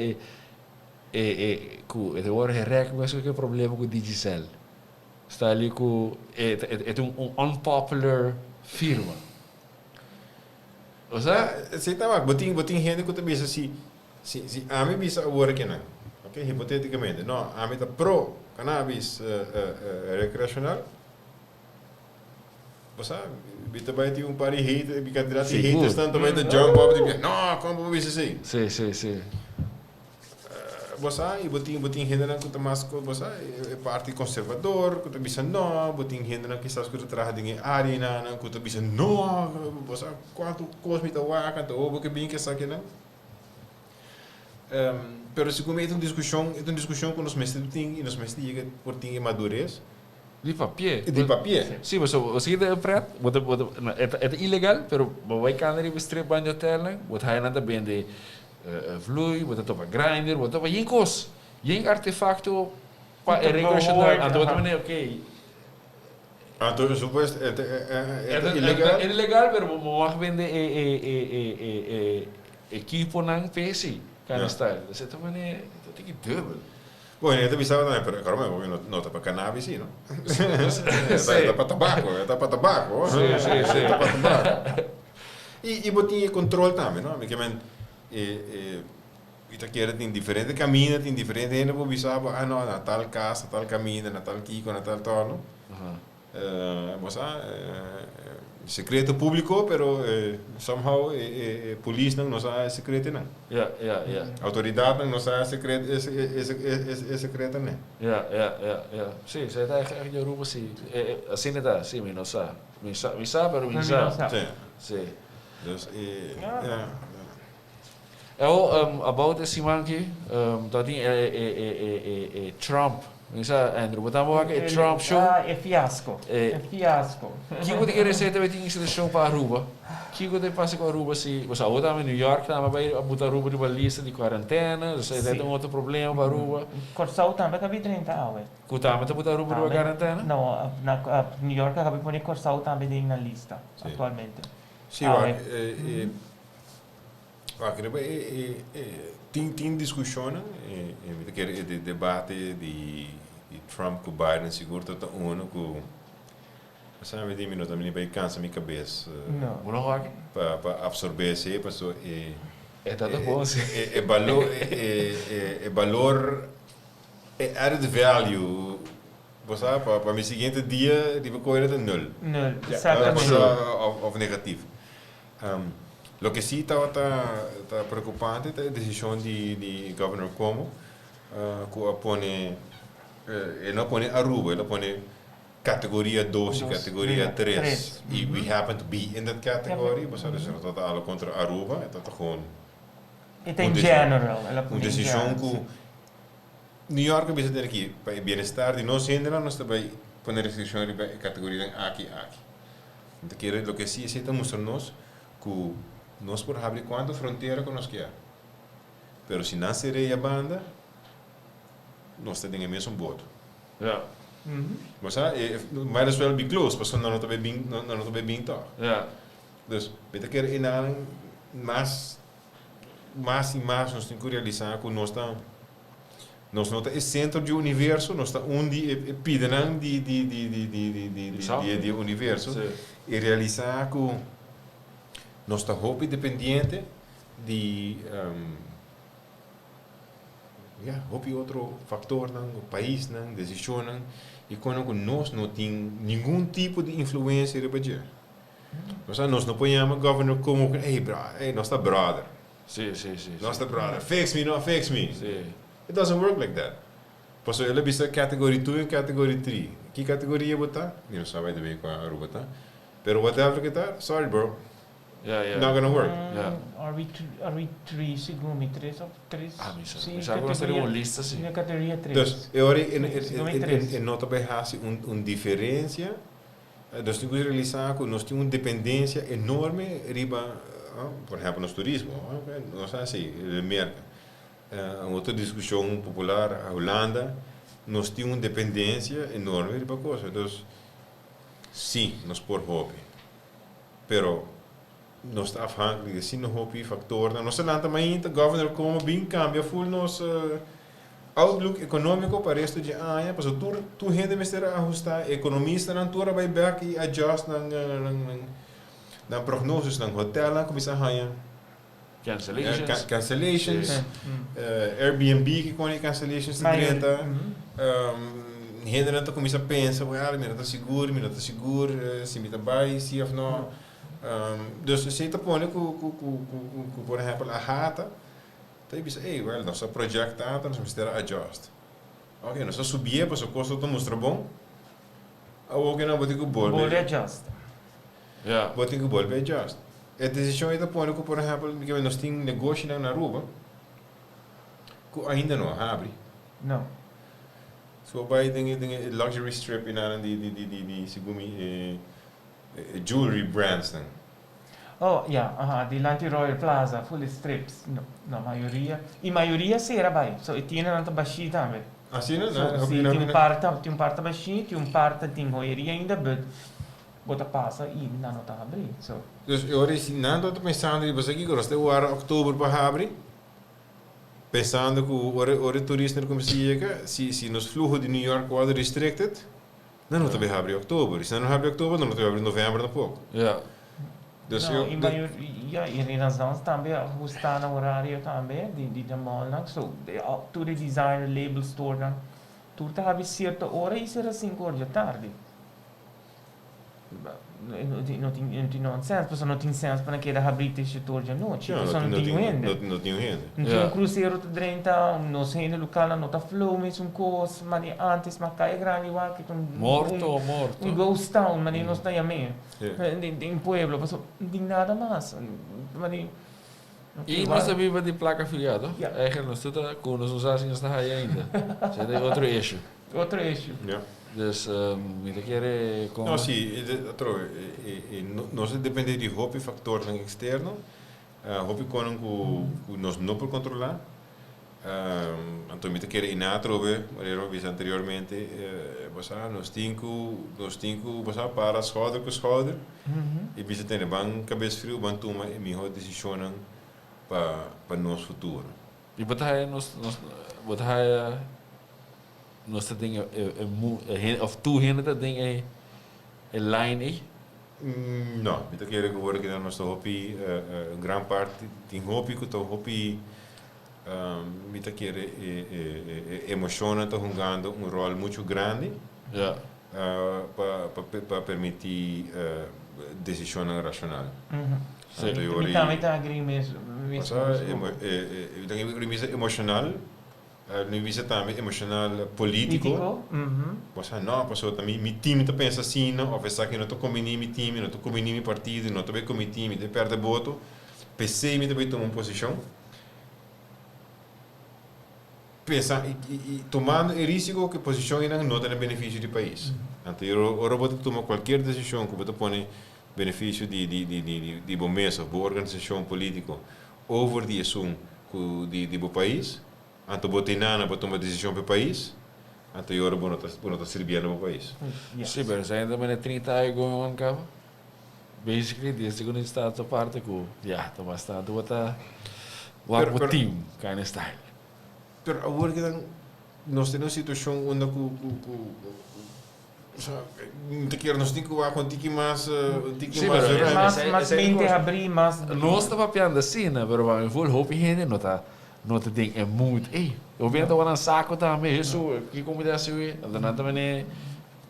het wordt gerekt met zo'n probleem com Digicel. Está ali com é unpopular firma. Você? Você tá lá, botin gente que também se a mim bisa agora que não, ok? Hipoteticamente, não, a mim tá pro cannabis recreacional. Você Bita vai ter par de haters, candidato de haters, tanto vai ter jump up e não, como você assim? Sim. Você e botin gente na que mais que você é parte conservador, que bisa não, botin gente na que está escutando trabalho em área na que bisa não, você quanto cosmita wa canto ou que bem que sabe não. Pero se começa uma discussão com os mestres e nos mestres chega por ter madurez. De papier. De papier. Sim, mas você que é preto, é ilegal, pero vai cantar e strip band hotel, wat hij nada vende vloei, wat topa grinder, wat topa jinkos, jink artefacto para recreacional, então também ok. Então suposto é ilegal. É ilegal, pero mag vende equipo nang PC, kind of style. Você também tem que dubbel. Bom, eu também estava também, pero claro, não está para cannabis, não? Está para tabaco, está para tabaco. Sim. Está para tabaco. E botinha controle também, não? Porque está querendo tem diferente caminho, tem diferente ainda para visar, não, na tal casa, tal caminho, na tal kiko, na tal torno. Secreto público, pero somehow polícia não sabe secreto não. Ja. Autoridade não sabe secreto, é secreto não. Ja. Sim, você está eigenlijk je roepen sim. Assim está, sim, mas não sabe. Me sabe, pero me sabe. Sim. Dus about esse manque, dat die Trump. Misa Andrew, botamos aqui Trump show. É fiasco. Que você quer receita vai ter instalação para Aruba? Que você passa com Aruba se você volta em New York, tá mas vai botar Aruba de uma lista de quarentena, você tem outro problema para Aruba. Corsau também acabei 30 horas. Kutama tá botar Aruba de uma quarentena? Não, na New York acabei pondo Corsau também na lista atualmente. Sim, tem discussão, de debate de Trump com Biden, seguro que sabe de minuto também vai cansar minha cabeça. Não. Para absorver esse, passou é tanto bom sim. Valor added value, Você para mi seguinte dia, die coisa de nul. Nul, Ja, exatamente. of negativo. Lo que sí está preocupante é a decisão de governor Cuomo, que pone, ele não pone Aruba, ele pone categoria 2 e categoria 3. E we happen to be in that category, mas é total contra Aruba, é total gewoon Ito in general. uma decisão que New York bisa ter aqui para o bem-estar de nós ainda nós também põe restrição de categoria aqui. Então quero lo que sí está mostrando que nós por abrir quanto fronteira que nós quer. Pero se não seria a banda, nós temos mesmo voto. Ja. Mas might as well be close, porque não está bem tá. Ja. Dus beter quero ir mais e mais nós temos que realizar que nós não é centro do universo, nós está onde pedem de universo e realizar que nós está hope dependente de hope outro fator o país decisão e quando nós não tem nenhum tipo de influência de budget. Nós não ponhamos governor como nós está brother. Sim. Nós está brother. Fix me. Sim. It doesn't work like that. Porque ele bisa category 2 e category 3. Que categoria botar? Eu não sei bem com a Aruba, tá? Pero whatever que tá, sorry bro. Yeah. Not gonna work. Yeah. Are we 3, segundo, 3 of 3? Sim, já gostaria uma lista assim. Na categoria 3. Dus, eu não também hace uma diferença. Nós temos que realizar que nós temos uma dependência enorme riba, por exemplo, no turismo. Nós assim, o mercado. Outra discussão popular, a Holanda, nós temos uma dependência enorme de coisa. Então, sim, nós por hobby. Pero, nós está afhankelijk de sino hobby factor. Nós lá também, o governor como bem cambia full nos outlook econômico para resto de ano. Porque tu gente me será ajustar, economista não tu vai back e adjust na prognoses na hotel, na começa a cancellations, Airbnb que com cancellations de 30, gente não começa a pensar, me não está seguro, se me está bem, se não. Dus você está pondo que, por exemplo, a rata, então você diz, nosso projeto está, nós vamos ter adjust. Ok, nós subir, para o custo está mostra bom, ou que não vou ter que bolhe adjust. Vou ter que bolhe adjust. A decisão está pondo que, por exemplo, nós temos negócio na Aruba, que ainda não abre. Não. So vai ter luxury strip de segundo jewelry brands não. Oh, de Lanti Royal Plaza, full strips, na maioria. E maioria será bem, so e tinha na baixinha também. Assim não? Tem parte baixinha, tem parte tem joieria ainda, bota passa e não está abrindo. So. Dus eu não estou pensando em você aqui, que nós temos o ano outubro para abrir, pensando que o turista não começa a chegar, se nos fluxos de New York foram restricted, não está bem abrir em outubro. Se não abre em outubro, não está abrir em novembro tampouco. Dus não, e razão também ajustar no horário também de mall, so tudo design label store, tudo está a certa hora e será 5 horas da tarde. Não tem senso, porque não tem senso para que abrir este setor de noite, porque não tem renda. Não tem renda. Não tem um cruzeiro de 30, não sei no local, não está flow, mas coisa, mas antes, mas cai grande igual que morto. Ghost town, mas não está aí mesmo. Em Pueblo, mas não tem nada mais. E nós vivemos de placa afiliada. Eigenlijk nós tudo com nós usassem esta aí ainda. Isso é outro eixo. Dus we keren como. Não, sim, nós depende de hobby factor externo, hobby que nós não podemos controlar. Então, me quer inatro, como disse anteriormente, nós temos para schouder com schouder, e bisa ter bem cabeça frio, bem tomar a melhor decisão para nosso futuro. E botar nós temos of two hinder tem a line não, eu quero que agora que nós hobby grande parte tem hobby que tô hobby eu quero emociona tá jogando rol muito grande Ja. Para permitir decisão racional. Sim. Teoria- E também está agreemento. Emocional, não visa também emocional político. Você não, pessoa também, meu time está pensa assim, não, ou pensar que não estou combinando meu time, não estou combinando meu partido, não estou bem com meu time, de perde voto, PC me também toma uma posição. Pensar e tomando o risco que a posição não tem benefício do país. Então, eu vou tomar qualquer decisão que você põe benefício de bombeiros ou boa organização política over the assunto do país. Então, você não para tomar decisão para o país. Então, eu vou não servir no país. Sim, mas ainda me 30 anos going on, cara. Basically, desde que o estado da parte que já, tá bastante, bota o team, kind of style. Pero agora que nós temos uma situação onde nós temos que falar com um tique mais Mas mente abrir, mas... Nós estamos pensando assim, né? Mas eu vou hope gente não te tem é muito. Ei, eu venho da uma saco também, isso que como deve ser, não também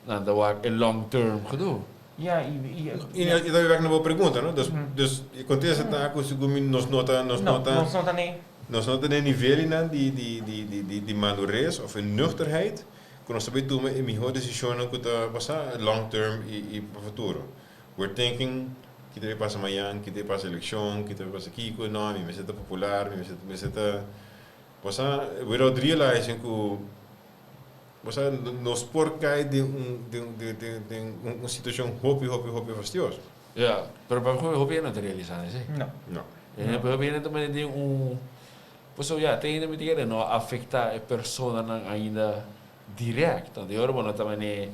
não é long term gedoe. Ja, e daí vai na boa pergunta, não? Dus acontece tá com segundo nós nota nós não temos nível de madurez of nuchterheid, que nós sabemos tomar a melhor decisão que está passar long term e para o futuro. We're thinking que deve passar amanhã, que deve passar eleição, que deve passar aqui, não, me senta popular, me senta passar without realizing que você nos por cai de uma situação hopi fastidiosa. Ja, mas para hopi não te realizar, né? Não. Para hopi também tem Pessoal, já tem ainda que não afeta a pessoa ainda direto. Então, de hora bom também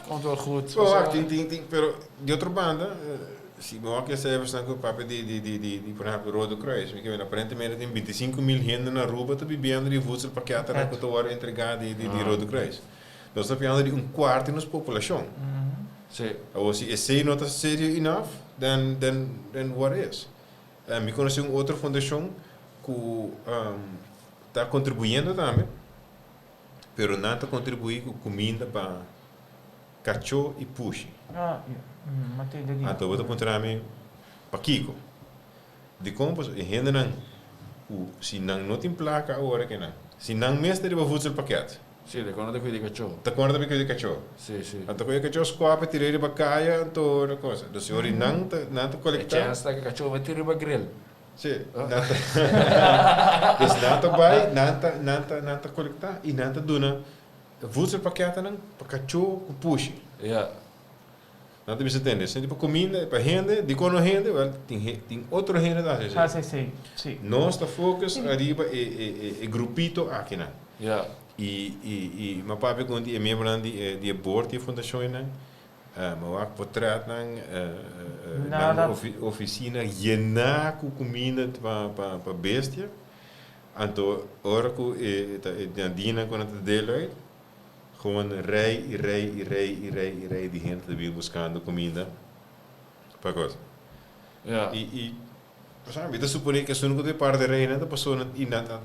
controle goed. Tem, pero de outra banda, se eu que sabe bastante com o papel por exemplo, Rodo Kruis, que aparentemente tem 25 mil gente na rua para bebendo de voedsel paquete que está hora entregado de Rodo Kruis. Nós estamos falando de quarto da nossa população. Sim. Ou se esse não está sério enough, then what is? Me conheci outra fundação que está contribuindo também, mas não está contribuindo com comida para cachorro e puxe. Então, vou encontrar para Kiko. De como e gente não, se não tem placa agora que não, se não mestre de voedsel paquete. Sim, de quando cuida de cachorro. De quando cuida de cachorro. Sim, sim. Então, quando o cachorro escapa, tira de bacaia, toda coisa. Então, se ele não está coletando. É chance que o cachorro vai tirar para grill. Sim. Dus não está vai, não está coletar e não está dando voedsel paquete não para cachorro com puxe. Ja. Não tem entender. Se para comida, para gente, de quando gente, tem outra gente da sim. Nós está focus arriba e grupito aqui não. Ja. E meu pai quando é membro de board da fundação não, mas o portrait na oficina llena com comida para bestia. Então, hora que a Dina quando está Deloitte, gewoon rij de gente que vem buscando comida para coisa. Ja. Sabe, então suponho que se não tem parte da reina, a pessoa e não está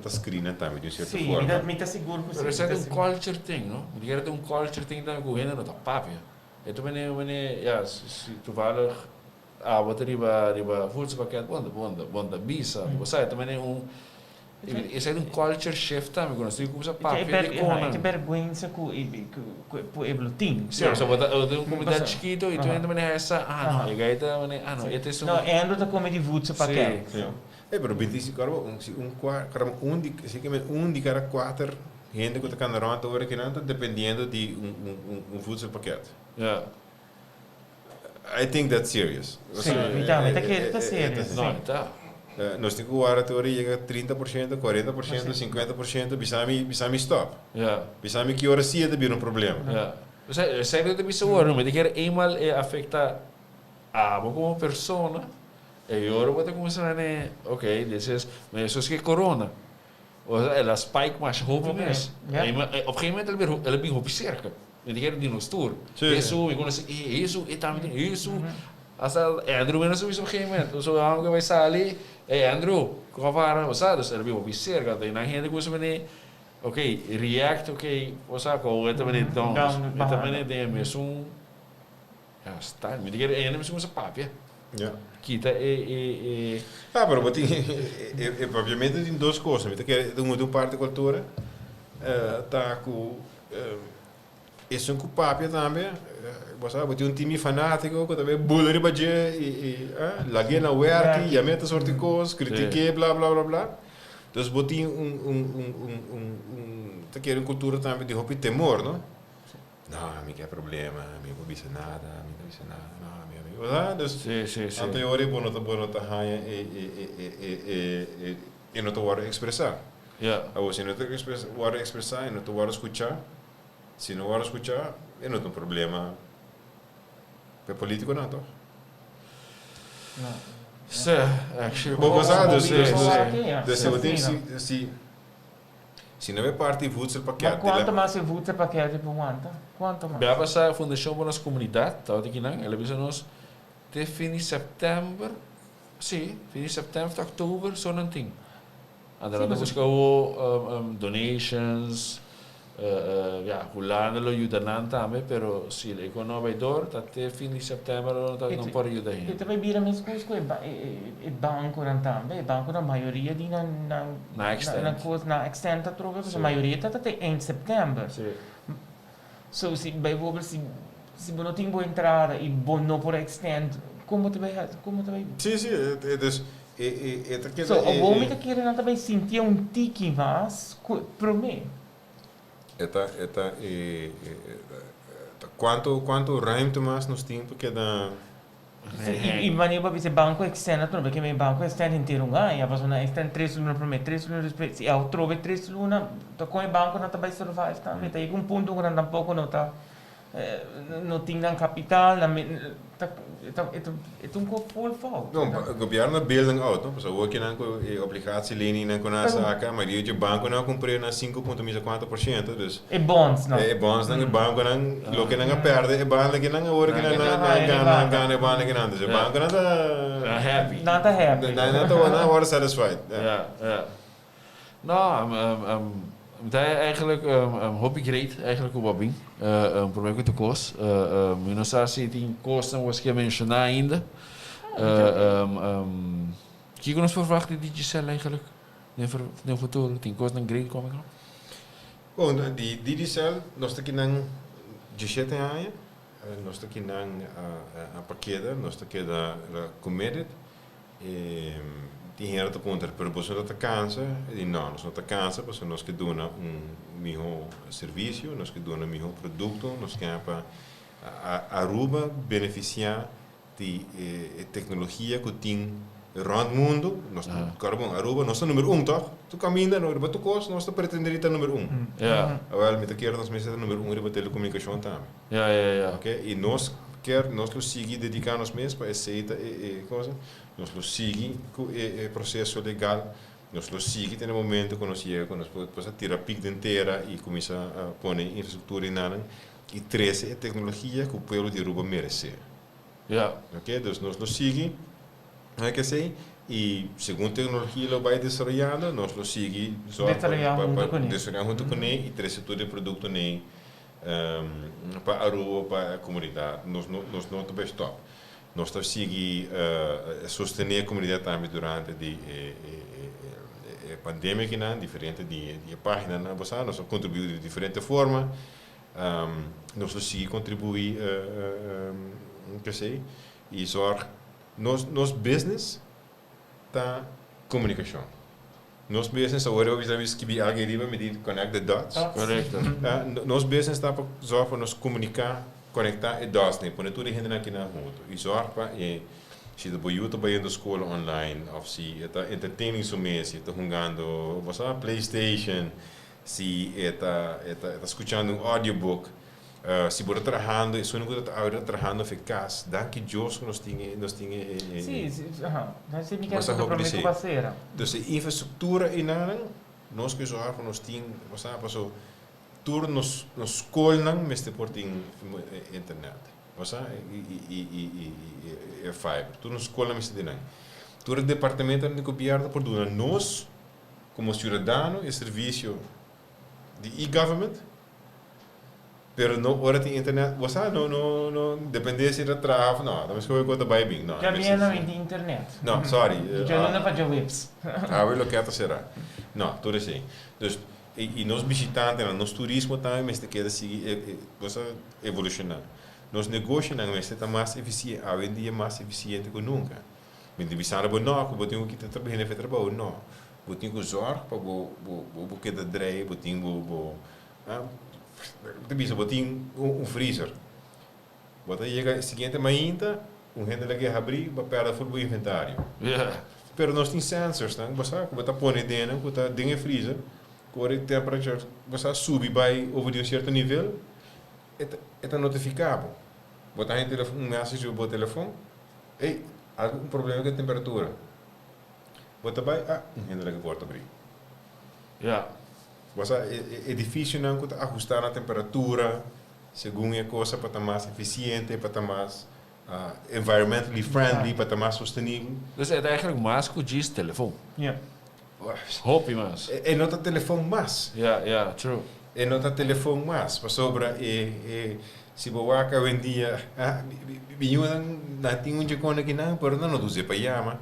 escrita também de certa forma. Me está seguro que Mas é um culture thing, não? Porque é um culture thing também que o gente não está papo. E tu se tu fala você riba voedsel pakket, bonda bisa, você também é esse é um culture shift também, quando você começa a papo. Que vergonha que é blutin. Sim, só eu comunidade chiquito e tu ainda me essa, não, e aí tá, não, este é não, é ando tá como de voedsel pakket. Sim. Pero 25 um de cada 4 gente que está candarando agora que não está dependendo de voedsel pakket. Ja. I think that's serious. Sim, então, está sério. Não, tá. Nós temos que agora a teoria chega a 30%, 40%, 50%, bisami stop. Ja. Bisami que hora sim é um problema. Ja. Você sabe que isso agora, mas que eenmaal afeta a como pessoa. E agora você começa a né, ok, mas isso é que corona. Ou ela spike mais hope mesmo. Op een gegeven moment ela bem hope cerca. E de que no store. Isso, e quando isso, e também isso. Asa Andrew menos isso op een gegeven moment. So algo vai sair, Andrew, como para, sabe? Ela bem hope cerca, daí na gente começa a React, você sabe, também então, também é mesmo style, me diga, é mesmo essa papia. Yeah. Kita Pero obviamente tem duas coisas. Uma parte da cultura tá com isso com papia também. Você sabe, tem time fanático que também bullying baje e lagi na work e a meta sorte coisas, critique blá blá blá blá. Então botem tá querendo cultura também de roupa e temor, não? Não, me quer problema, me não bisa nada, me não bisa nada, não, me dus sim. anteriori bono ta hanya e não te wara expressar. Yeah. Ou se não te wara expressar, e não te wara escuchar. Se não wara escuchar, e não tem problema. É político não, toch? Actually. Se não é parte voedsel pakket. Maar quanto mais je voedselpakket hebt, quanto mais? Bij a fundação para nossa comunidade, tá aqui não, ela bisa nós até fim de setembro, sim, fim de setembro, outubro, só não tem. Andando a buscar donations, hulando ajudando também, pero se ele economia dor, até fim de setembro não pode ajudar ainda. E também vira mesmo coisa e banco também, banco na maioria de na extent tá trocando, a maioria tá até em setembro. So se bijvoorbeeld se não tem boa entrada e bom não por extent, como te vai? Sim, dus so o bom me tá querendo também sentir tique mais para mim. Quanto ruimte mais nós temos porque da E wanneer we bij banco externa, porque mijn banco externa inteiro ganha, mas na externa 3 lunas por mês, 3 lunas depois, se eu trove 3 lunas, tá com o banco não tá vai survive também, tá aí com ponto que não pouco não tá não tem capital, é pouco full fall. Não, o governo building out, não, porque hoje não obrigatie-lening não com a saca, mas o banco não cumpre na 5,4%, dus e bonds não. E bonds não, o banco não, lo que não perde, e banco que não agora que não ganha, banco que não, dus o banco não tá happy. Não tá happy. Não agora satisfied. Nou, dat eigenlijk hoop ik great eigenlijk op Babin. Por que tu cos, não sei se tem costa was que mencionar ainda. Que nós verwachten die Giselle eigenlijk no futuro? Tem costa great como é? Bom, die Giselle, nós aqui não 17 anos, nós aqui não a paquete, nós aqui da committed. Die te punten per persoon dat cansa e não nós não cansa porque nós que dona melhor serviço nós que dona melhor produto nós que para Aruba beneficiar de tecnologia que tem rond mundo nós carbon Aruba nós é número 1 toch tu caminha no riba tu cos nós pretender estar número 1 well met keer nós mesmo número 1 riba telecomunicação também ok e nós quer nós lo seguir dedicar nós mesmos para aceita coisa nós lo seguir com o processo legal nós lo seguir tem momento quando nós chega quando nós podemos tirar pique inteira e começar a pôr infraestrutura nela e trazer a tecnologia que o povo de Aruba merece ok então nós lo seguir é que sei e segundo a tecnologia lo vai desenvolvendo nós lo seguir desenvolver junto com ele e trazer todo o produto nele para a Aruba, para a comunidade, nós não estamos stop. Nós estamos seguir sostener a comunidade também durante a pandemia que não, diferente de página na bolsa, nós contribuímos de diferente forma, nós seguir contribuir, que sei, e só nos business tá comunicação. Nos business agora eu já vi que alguém riba me diz connect the dots. Correto. Nos business está só para nos comunicar, conectar e dots, né? Põe tudo gente aqui na rua. E só para se do YouTube vai indo escola online, ou se está entertaining so mês, está jogando, você PlayStation, se está escutando audiobook. Se você está trabalhando, se não está trabalhando eficaz, dá que Deus nós tinha Sim, nós temos que comprometer com a cera. Então, a infraestrutura e nada, nós que só para nós tinha, você passou tudo nos escola mas depois tem internet, você e fiber, tudo nos escola mas tem não. Todo o departamento de governo por nós como cidadão e serviço e-government, pero no ora tem internet, você não dependência da trava, não, mas como eu vai bem, não. Já vinha na internet. Não, sorry. Já não para webs. A locato será. Não, tudo assim. Dus, e nós visitantes, nós turismo também, mas te queda seguir, você evolucionar. Nos negócios não, mas está mais eficiente, a vendia mais eficiente que nunca. Mas de visar bo não, que botinho que está bem feito trabalho não. Botinho que zorg para bo que da drei, botinho bo de bisa botinho freezer. Bota chega seguinte mainta, gente que abrir para perder full inventário. Yeah. Pero nós temos sensors, não? Você bota põe dentro, bota dentro freezer, quando a temperatura você sube vai over de certo nível, é notificável. Botar em telefone, mensagem no telefone, ei, algum problema com a temperatura. Bota vai, gente que porta abrir. Yeah. Você é difícil não ajustar a temperatura, segundo a coisa para estar mais eficiente, para estar mais environmentally friendly, para estar mais sustentável. Dus het eigenlijk mais que diz telefone. Ja. Hoop je mas. É não tá telefone mais. Ja, true. É não tá telefone mais. Para sobra se boaca vendia, não tinha um jacona aqui não, pero não usa para chamar.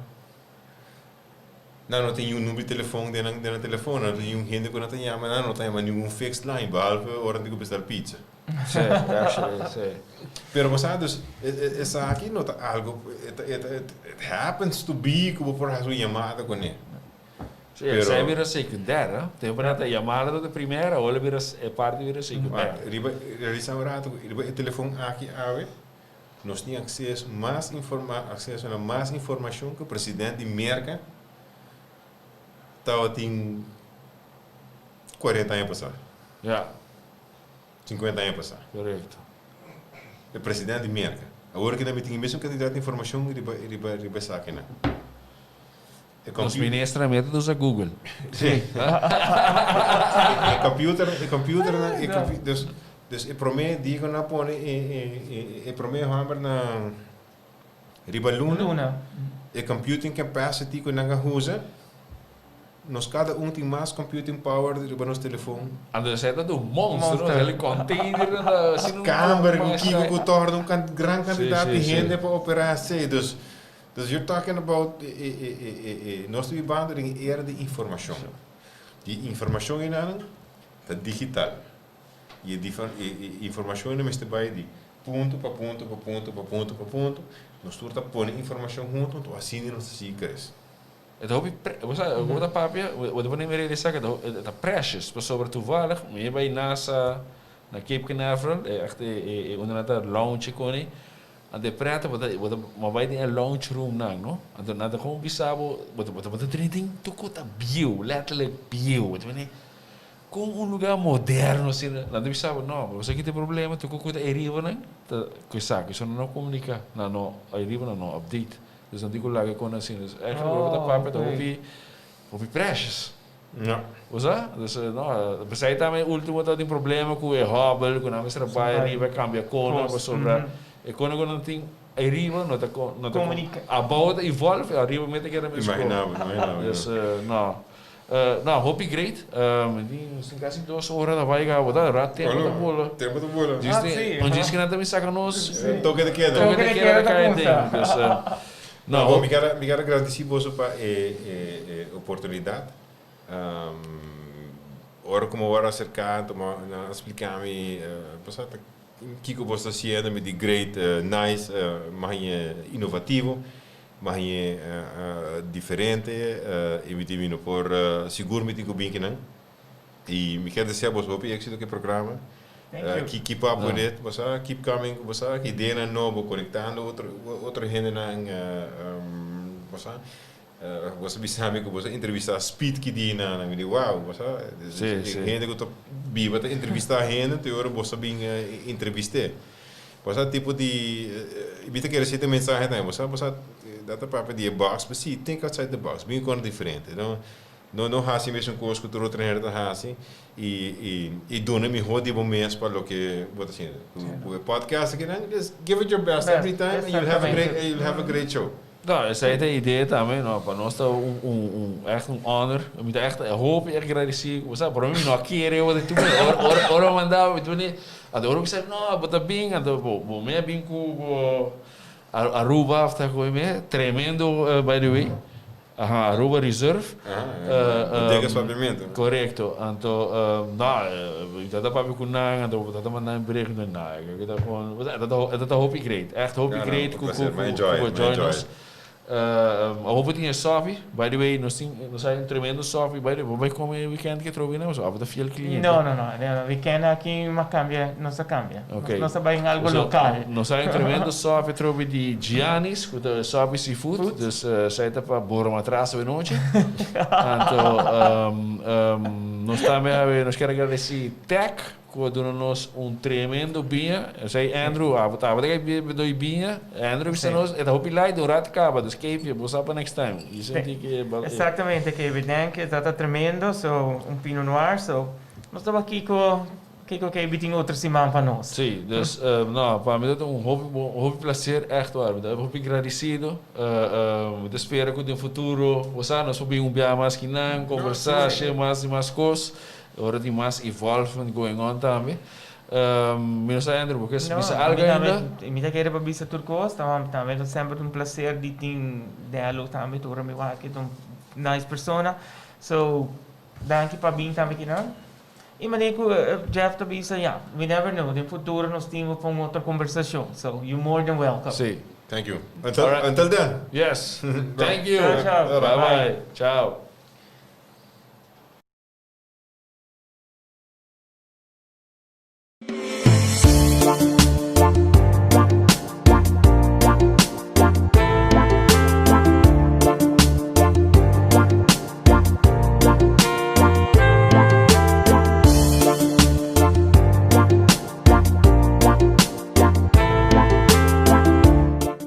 Não tem número de telefone dentro do telefone, não tem gente que não tem chama, não tem nenhum fixed line, behalve a hora de bestar pizza. Sim, actually, sim. Pero mas dus, essa aqui não tá algo, it happens to be como por razão chamada com ele. Sim, essa vira secundária, tem para a chamada da primeira, ou vira é parte vira secundária. Realizar o telefone aqui ave, nós temos acesso a mais informação que o presidente de merca estava tem 40 anos passado. Ja. 50 anos passado. Correto. O presidente de merca. Agora que nós temos mesmo quantidade de informação ele vai sacar, né? Os ministros metem usa Google. Sim. computer, dus ik probeer die gaan napone, ik probeer hammer na riba luna. E computing capacity ko nanga huza. Nos cada tem mais computing power do que nos telefone. Ando sai do monstro, aquele container assim câmera que torna grande quantidade de gente para operar assim. Dus you're talking about nós estamos falando em era de informação. Die informação é digital. E a informação é mais bij de ponto para ponto para ponto para ponto para ponto. Nós estamos pondo informação junto, então assim nós se cresce. Het hoop ik, wat dat papje, wat we niet meer eerder zeggen, dat precious, maar zo toevallig, maar bij NASA, naar Cape Canaveral, echt onder dat lounge koning, en de praten, maar bij die lounge room nang, no, en dan gewoon bisabo, wat het ding, toekot dat bio, letterlijk bio, wat we niet, com lugar moderno, assim, lá de bisabo, não, você aqui tem problema, tu cocuta eriva nang, que sabe, isso não comunica, não, eriva não update. Dus dan digo lá que quando assim, eigenlijk wordt dat papel op je precious. Ja. Osa? Dus não, besai também último tá tem problema com o hobble, com a nossa trabalho riba cambia cona, para sobra. E quando não tem arriba, não tá comunica. About evolve, arriba mete que era mesmo. Imaginava. Dus nou, hoop ik great. Die zijn quase 2 horas da vai gaan, wat raad tempo da bola. Tempo da bola. Diz que não também saca nós. Toque de queda. Toque de queda cai dentro. Dus não, bom, me quero agradecer você para a oportunidade. Ora como agora acercado, explicar-me, passar que você está fazendo, me de great, nice, mais inovativo, mais diferente, e me digo por seguro me digo bem que não. E me quero dizer você o êxito do programa. Keep up with it, keep coming, que ideia novo, conectando outra gente na você sabe que você entrevistar speed que dia na me diz wow, gente que tô viva te entrevistar gente, te hora você bem entrevistar. Você tipo de evita que recebe mensagem também, você data para pedir box, mas sim, think outside the box, bem coisa diferente, não há mesmo coisa que outro treinador há e dona me roda bom mês para o que vou dizer o podcast aqui, just give it your best every time and you'll have a great show. Não, essa é a ideia também, não, para nós está echt honor, muito echt hoop e agradecido, você para mim não querer eu de tudo, ora mandava tu nem, adoro que sabe não, bota bem, bom me bem com Aruba after com me, tremendo by the way, Aruba Reserve, Bodega Suplemento. correto, então não, dat para com nada, então dat mandar break não, que dat gewoon, dat hoop ik great, echt hoop ik great, com join us. Hoop tinha sobe, by the way, nós temos tremendo sobe, by the way, vai comer weekend que trobamos, a botar fiel cliente. Não, weekend aqui em cambia, nossa cambia. Okay. Nós trabalhamos em algo local. Nós temos tremendo sobe, trobe de Giannis, com o sobe seafood, dus sai para bora uma traça de noite. Então, nós também nós queremos agradecer Tech, que deu-nos tremendo binha. Sei Andrew, tava daí dois binha. Andrew disse nós, é da hopi lá do rato acaba, dos cape, vou só para next time. Isso é que exatamente, que evidente, está tremendo, so Pinot Noir, so nós estamos aqui com que tem outra semana para nós. Sim, dus não, para mim é hobby prazer, echt waar. Eu hobby agradecido. Espero que no futuro, você nós vamos mais que não, conversar, mais e mais coisas. Agora tem mais evolvement going on também. Menos Andrew, porque se bisa algo ainda. Me querer para bisa turcos, também é sempre prazer de ter diálogo também, tu me vai que um nice persona. So, danke para mim também que não. E mas que Jeff também disse, we never know, no futuro nós temos uma outra conversação. So, you're more than welcome. Sim. Thank you. Until then. Yes. Thank you. Ciao. Bye bye. Ciao.